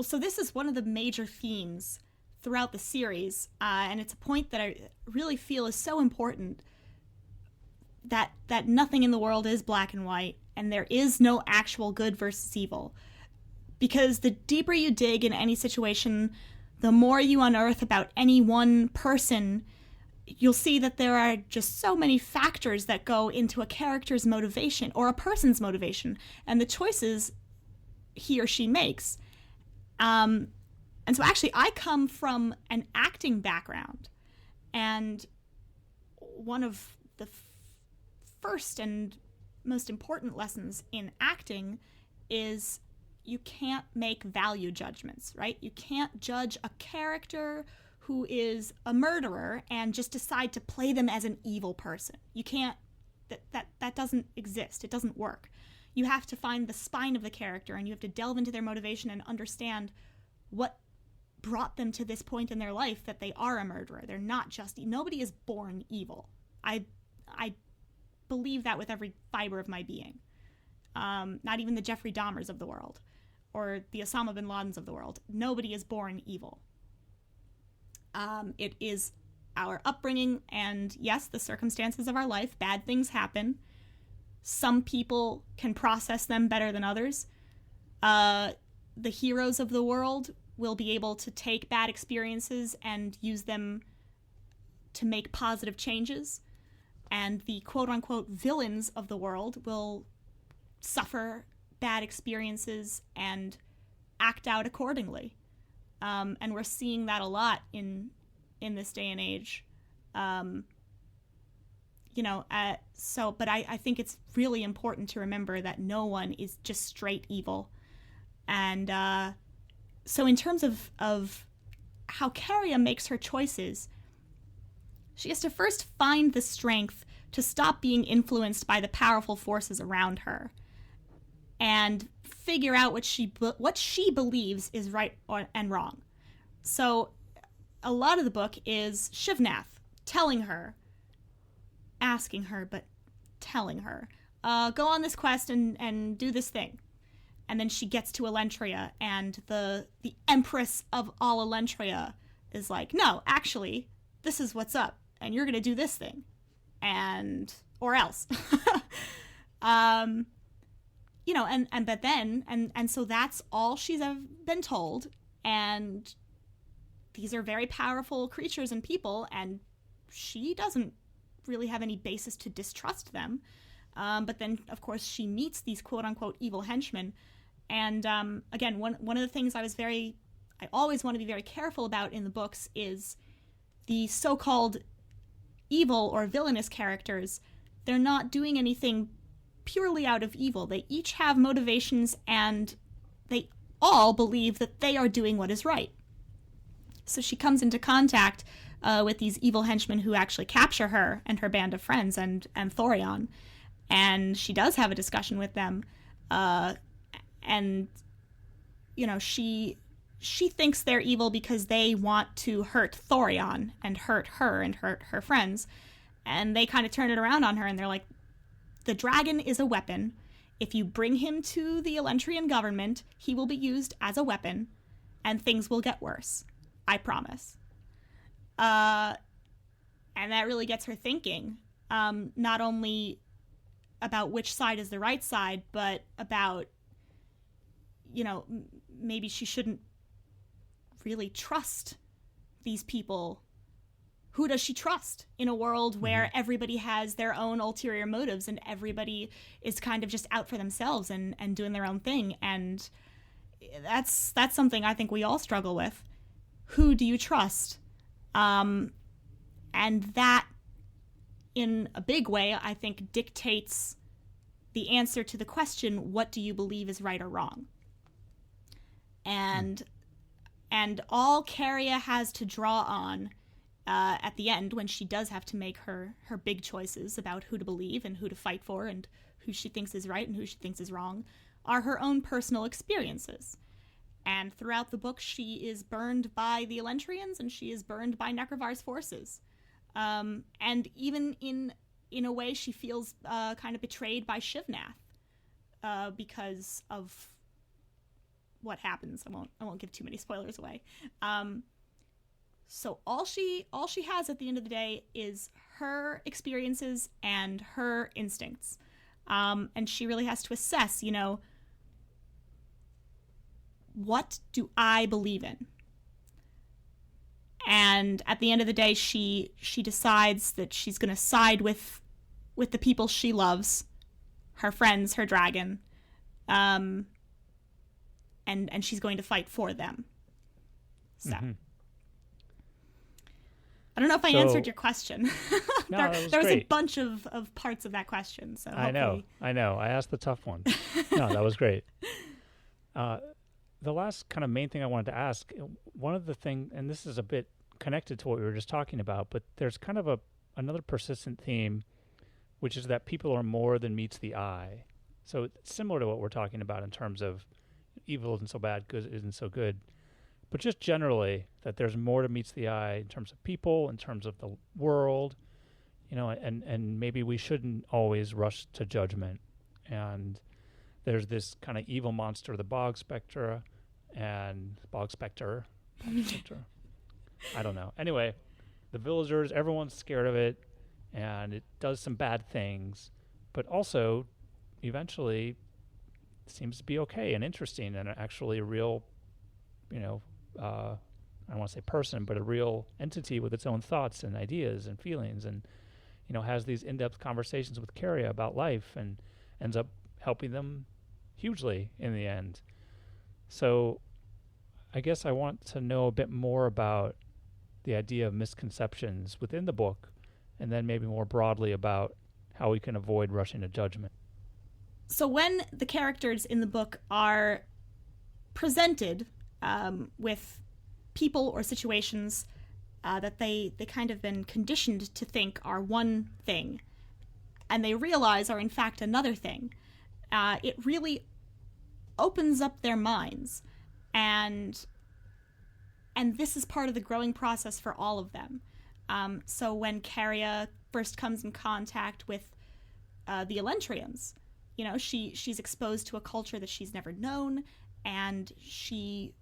so this is one of the major themes throughout the series, and it's a point that I really feel is so important, that nothing in the world is black and white, and there is no actual good versus evil. Because the deeper you dig in any situation, the more you unearth about any one person, you'll see that there are just so many factors that go into a character's motivation or a person's motivation and the choices he or she makes. And so actually, I come from an acting background, and one of the first and most important lessons in acting is you can't make value judgments, right? You can't judge a character who is a murderer and just decide to play them as an evil person. You can't, that doesn't exist. It doesn't work. You have to find the spine of the character, and you have to delve into their motivation and understand what brought them to this point in their life that they are a murderer. They're not just, nobody is born evil. I believe that with every fiber of my being. Not even the Jeffrey Dahmers of the world or the Osama bin Ladens of the world. Nobody is born evil. It is our upbringing and, yes, the circumstances of our life. Bad things happen. Some people can process them better than others. The heroes of the world will be able to take bad experiences and use them to make positive changes. And the quote-unquote villains of the world will suffer bad experiences and act out accordingly. And we're seeing that a lot in this day and age. But I think it's really important to remember that no one is just straight evil. And so in terms of how Keriya makes her choices, she has to first find the strength to stop being influenced by the powerful forces around her and figure out what she believes is right and wrong. So a lot of the book is Shivnath telling her, asking her, but telling her, go on this quest and do this thing. And then she gets to Allentria, and the Empress of Allentria is like, no, actually, this is what's up, and you're going to do this thing, or else. And so that's all she's ever been told, and these are very powerful creatures and people, and she doesn't really have any basis to distrust them. But then, of course, she meets these quote-unquote evil henchmen. And again, one of the things I always want to be very careful about in the books is the so-called evil or villainous characters. They're not doing anything purely out of evil. They each have motivations, and they all believe that they are doing what is right. So she comes into contact with these evil henchmen who actually capture her and her band of friends and Thorion. And she does have a discussion with them. And, you know, she thinks they're evil because they want to hurt Thorion and hurt her and hurt her friends. And they kind of turn it around on her, and they're like, the dragon is a weapon. If you bring him to the Allentrian government, he will be used as a weapon, and things will get worse. I promise. And that really gets her thinking, not only about which side is the right side, but about, you know, maybe she shouldn't really trust these people. Who does she trust in a world where everybody has their own ulterior motives and everybody is kind of just out for themselves and doing their own thing? And that's something I think we all struggle with. Who do you trust? And that, in a big way, I think dictates the answer to the question, what do you believe is right or wrong? And all Keriya has to draw on at the end, when she does have to make her big choices about who to believe and who to fight for and who she thinks is right and who she thinks is wrong, are her own personal experiences. And throughout the book, she is burned by the Allentrians and she is burned by Nekrovar's forces. And even in a way, she feels kind of betrayed by Shivnath because of what happens. I won't give too many spoilers away. So all she has at the end of the day is her experiences and her instincts. And she really has to assess, you know, what do I believe in? And at the end of the day, she decides that she's going to side with the people she loves, her friends, her dragon, and she's going to fight for them. So. Mm-hmm. I don't know if I answered your question. No, there was a bunch of parts of that question. So I know. I asked the tough one. No, that was great. The last kind of main thing I wanted to ask, one of the things, and this is a bit connected to what we were just talking about, but there's kind of another persistent theme, which is that people are more than meets the eye. So it's similar to what we're talking about in terms of evil isn't so bad, good isn't so good. But just generally, that there's more to meets the eye in terms of people, in terms of the world, you know, and maybe we shouldn't always rush to judgment. And there's this kind of evil monster, the Bog Spectre, and Bog Spectre. I don't know. Anyway, the villagers, everyone's scared of it, and it does some bad things, but also eventually seems to be okay and interesting and actually a real, you know, I don't want to say person, but a real entity with its own thoughts and ideas and feelings, and, you know, has these in-depth conversations with Keriya about life and ends up helping them hugely in the end. So I guess I want to know a bit more about the idea of misconceptions within the book, and then maybe more broadly about how we can avoid rushing to judgment. So when the characters in the book are presented with people or situations that they kind of been conditioned to think are one thing, and they realize are in fact another thing, it really opens up their minds, and this is part of the growing process for all of them. So when Keriya first comes in contact with the Allentrians, you know, she's exposed to a culture that she's never known, and she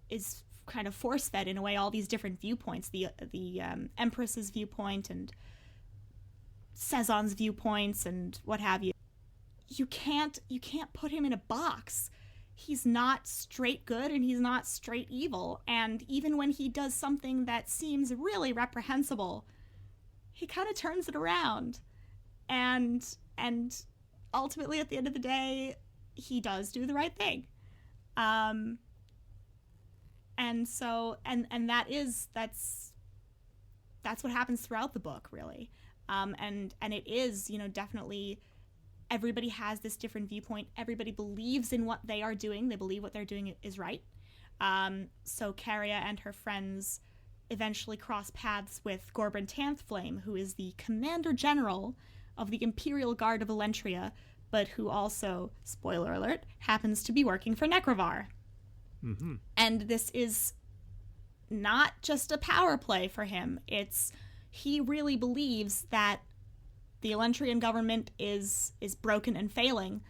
is kind of force-fed in a way all these different viewpoints, the Empress's viewpoint and Sezon's viewpoints and what have you. You can't put him in a box. He's not straight good and he's not straight evil. And even when he does something that seems really reprehensible, he kind of turns it around, and ultimately at the end of the day, he does do the right thing. And so that's what happens throughout the book, really. And it is, definitely everybody has this different viewpoint. Everybody believes in what they are doing. They believe what they're doing is right. So Keriya and her friends eventually cross paths with Gorbran Tanthflame, who is the commander general of the Imperial Guard of Allentria, but who also, spoiler alert, happens to be working for Necrovar. Mm-hmm. And this is not just a power play for him. He really believes that the Allentrian government is broken and failing,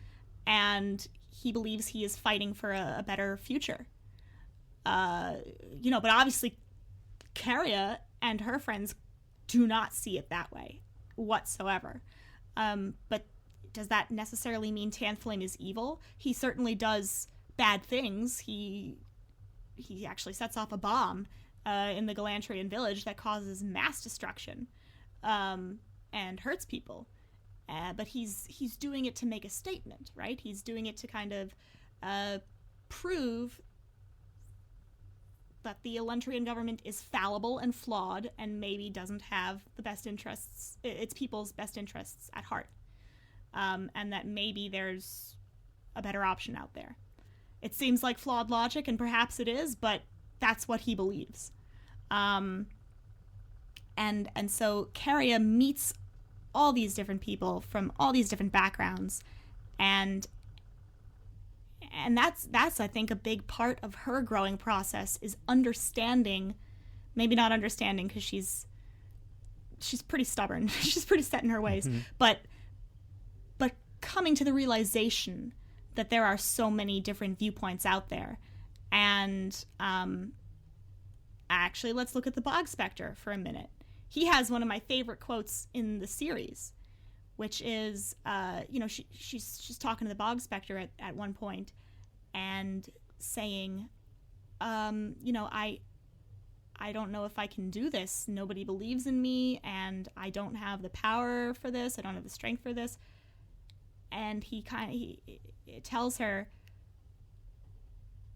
and he believes he is fighting for a better future. But obviously Keriya and her friends do not see it that way whatsoever. But does that necessarily mean Tanthflame is evil? He certainly does bad things. He actually sets off a bomb in the Galantrian village that causes mass destruction and hurts people. But he's doing it to make a statement, right? He's doing it to kind of prove that the Allentrian government is fallible and flawed and maybe doesn't have its people's best interests at heart. And that maybe there's a better option out there. It seems like flawed logic, and perhaps it is, but that's what he believes. And so Keriya meets all these different people from all these different backgrounds, and that's I think a big part of her growing process is understanding, maybe not understanding because she's pretty stubborn, she's pretty set in her ways, mm-hmm. but coming to the realization that there are so many different viewpoints out there. And actually, let's look at the Bog Spectre for a minute. He has one of my favorite quotes in the series, which is, she's talking to the Bog Spectre at one point and saying, I don't know if I can do this. Nobody believes in me, and I don't have the power for this. I don't have the strength for this. And he tells her,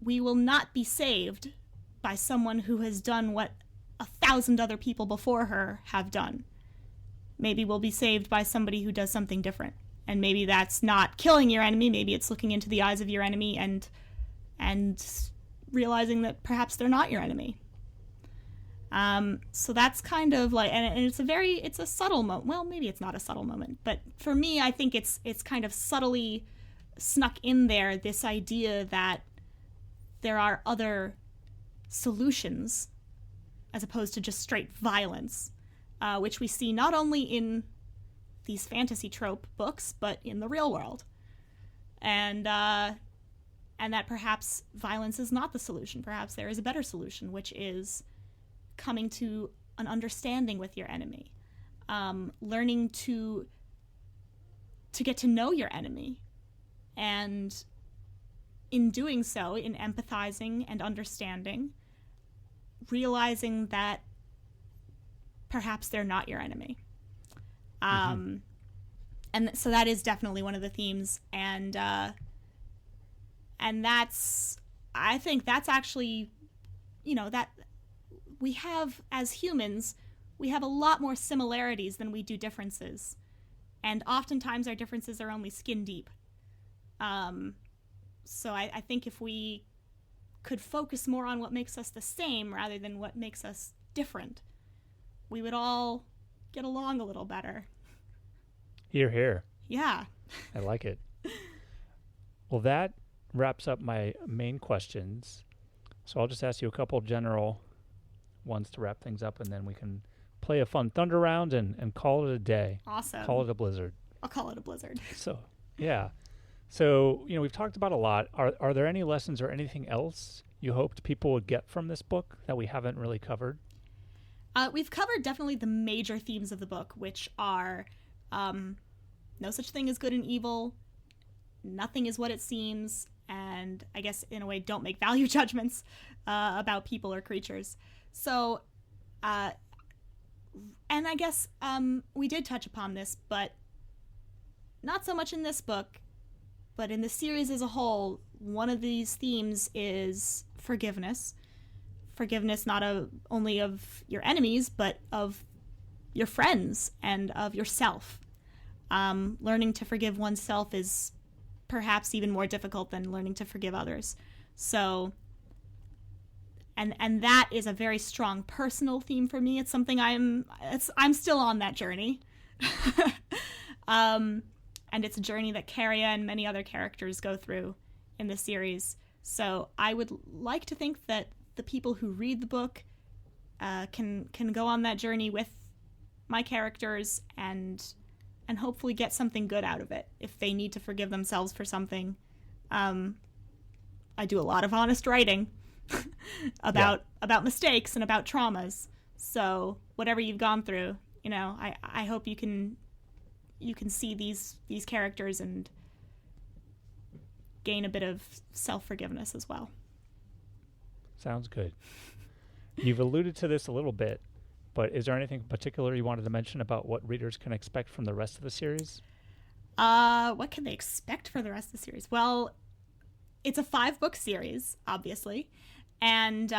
we will not be saved by someone who has done what 1,000 other people before her have done. Maybe we'll be saved by somebody who does something different. And maybe that's not killing your enemy. Maybe it's looking into the eyes of your enemy and realizing that perhaps they're not your enemy. So that's kind of like, and it's a subtle moment. Well, maybe it's not a subtle moment, but for me, I think it's kind of subtly snuck in there, this idea that there are other solutions as opposed to just straight violence, which we see not only in these fantasy trope books, but in the real world. And that perhaps violence is not the solution. Perhaps there is a better solution, which is coming to an understanding with your enemy, learning to get to know your enemy, and in doing so, in empathizing and understanding, realizing that perhaps they're not your enemy. And so that is definitely one of the themes, and that's, I think that's actually, that we have, as humans, we have a lot more similarities than we do differences. And oftentimes our differences are only skin deep. So I think if we could focus more on what makes us the same rather than what makes us different, we would all get along a little better. Hear, hear. Yeah. I like it. Well, that wraps up my main questions. So I'll just ask you a couple general ones to wrap things up, and then we can play a fun thunder round and call it a day. Awesome. Call it a blizzard. I'll call it a blizzard. So, yeah. So, we've talked about a lot. Are there any lessons or anything else you hoped people would get from this book that we haven't really covered? We've covered definitely the major themes of the book, which are no such thing as good and evil, nothing is what it seems, and I guess in a way don't make value judgments about people or creatures. So and I guess we did touch upon this, but not so much in this book, but in the series as a whole, one of these themes is forgiveness. Forgiveness not only of your enemies, but of your friends and of yourself. Learning to forgive oneself is perhaps even more difficult than learning to forgive others. So, and that is a very strong personal theme for me. It's something I'm still on that journey. And it's a journey that Keriya and many other characters go through in the series. So I would like to think that the people who read the book can go on that journey with my characters and hopefully get something good out of it. If they need to forgive themselves for something, I do a lot of honest writing about mistakes and about traumas. So whatever you've gone through, I hope you can see these characters and gain a bit of self-forgiveness as well. Sounds good. You've alluded to this a little bit, but is there anything particular you wanted to mention about what readers can expect from the rest of the series? What can they expect for the rest of the series? Well, it's a 5-book series, obviously, and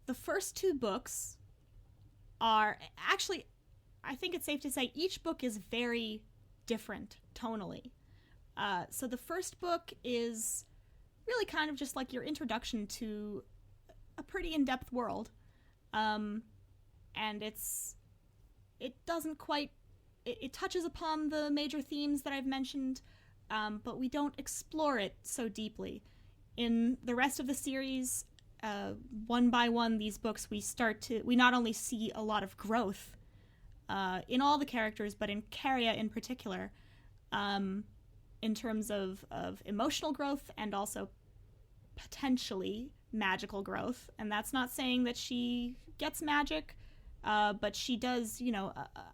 the first 2 books are actually, I think it's safe to say each book is very different tonally. So the first book is really kind of just like your introduction to a pretty in-depth world. And it touches upon the major themes that I've mentioned, but we don't explore it so deeply. In the rest of the series, one by one, these books, we not only see a lot of growth in all the characters, but in Keriya in particular, in terms of emotional growth and also potentially magical growth. And that's not saying that she gets magic, but she does,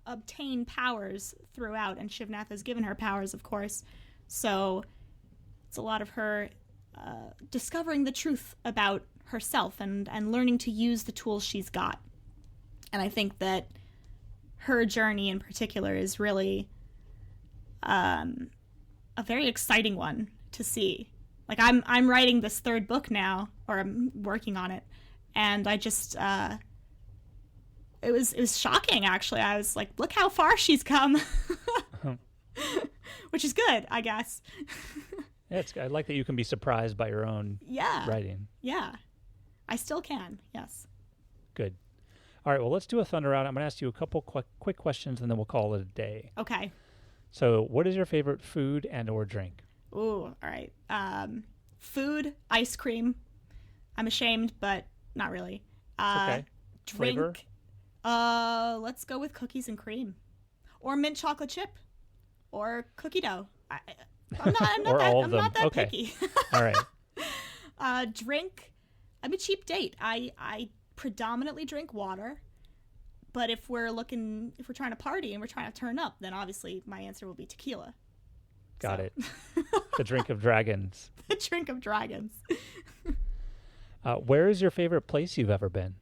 obtain powers throughout, and Shivnath has given her powers, of course. So it's a lot of her discovering the truth about herself and learning to use the tools she's got. And I think that her journey in particular is really a very exciting one to see. Like I'm writing this 3rd book now, or I'm working on it, and I just it was shocking actually. I was like, look how far she's come, which is good, I guess. Yeah, I like that you can be surprised by your own writing. Yeah, I still can. Yes. Good. All right, well, let's do a thunder round. I'm going to ask you a couple quick questions, and then we'll call it a day. Okay. So what is your favorite food and or drink? Ooh, all right. Food, ice cream. I'm ashamed, but not really. Okay. Drink. Flavor? Let's go with cookies and cream. Or mint chocolate chip. Or cookie dough. I'm not that picky. All right. Drink. I'm a cheap date. I predominantly drink water, but if we're trying to party and we're trying to turn up, then obviously my answer will be tequila. Got it. The drink of dragons. The drink of dragons. Where is your favorite place you've ever been?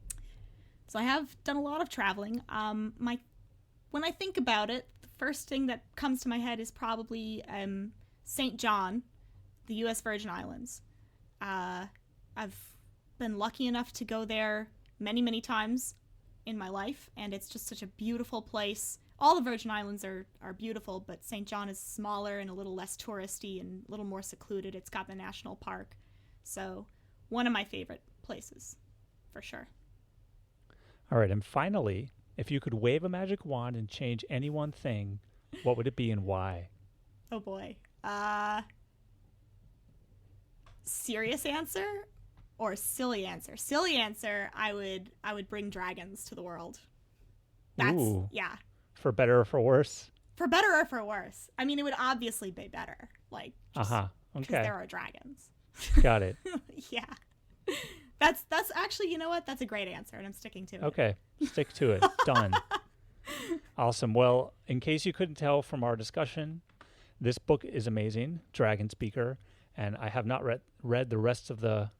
So I have done a lot of traveling. When I think about it, the first thing that comes to my head is probably St. John, the U.S. Virgin Islands. I've been lucky enough to go there many, many times in my life, and it's just such a beautiful place. All the Virgin Islands are beautiful, but St. John is smaller and a little less touristy and a little more secluded. It's got the national park. So one of my favorite places, for sure. All right, and finally, if you could wave a magic wand and change any one thing, what would it be and why? Oh boy. Serious answer or silly answer? Silly answer, I would bring dragons to the world. Ooh. Yeah. For better or for worse? For better or for worse. I mean, it would obviously be better. Like, just Okay. because there are dragons. Got it. Yeah. That's actually, you know what? That's a great answer, and I'm sticking to it. Okay. Stick to it. Done. Awesome. Well, in case you couldn't tell from our discussion, this book is amazing, Dragon Speaker, and I have not read the rest of the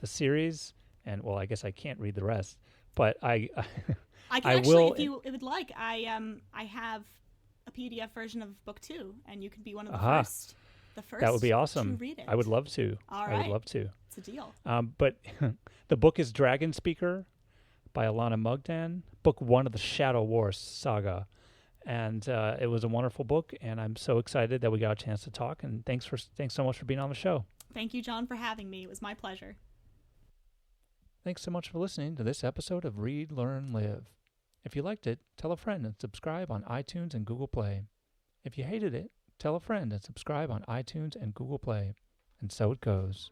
series, and well, I guess I can't read the rest, but I can I actually, will. if you would like, I have a PDF version of book 2, and you could be one of the Aha. first. The first That would be to awesome. read it. I would love to. All I would right. love to. It's a deal. But the book is Dragon Speaker by Elana Mugdan, book 1 of the Shadow Wars saga. And it was a wonderful book, and I'm so excited that we got a chance to talk. And thanks so much for being on the show. Thank you, John, for having me. It was my pleasure. Thanks so much for listening to this episode of Read, Learn, Live. If you liked it, tell a friend and subscribe on iTunes and Google Play. If you hated it, tell a friend and subscribe on iTunes and Google Play. And so it goes.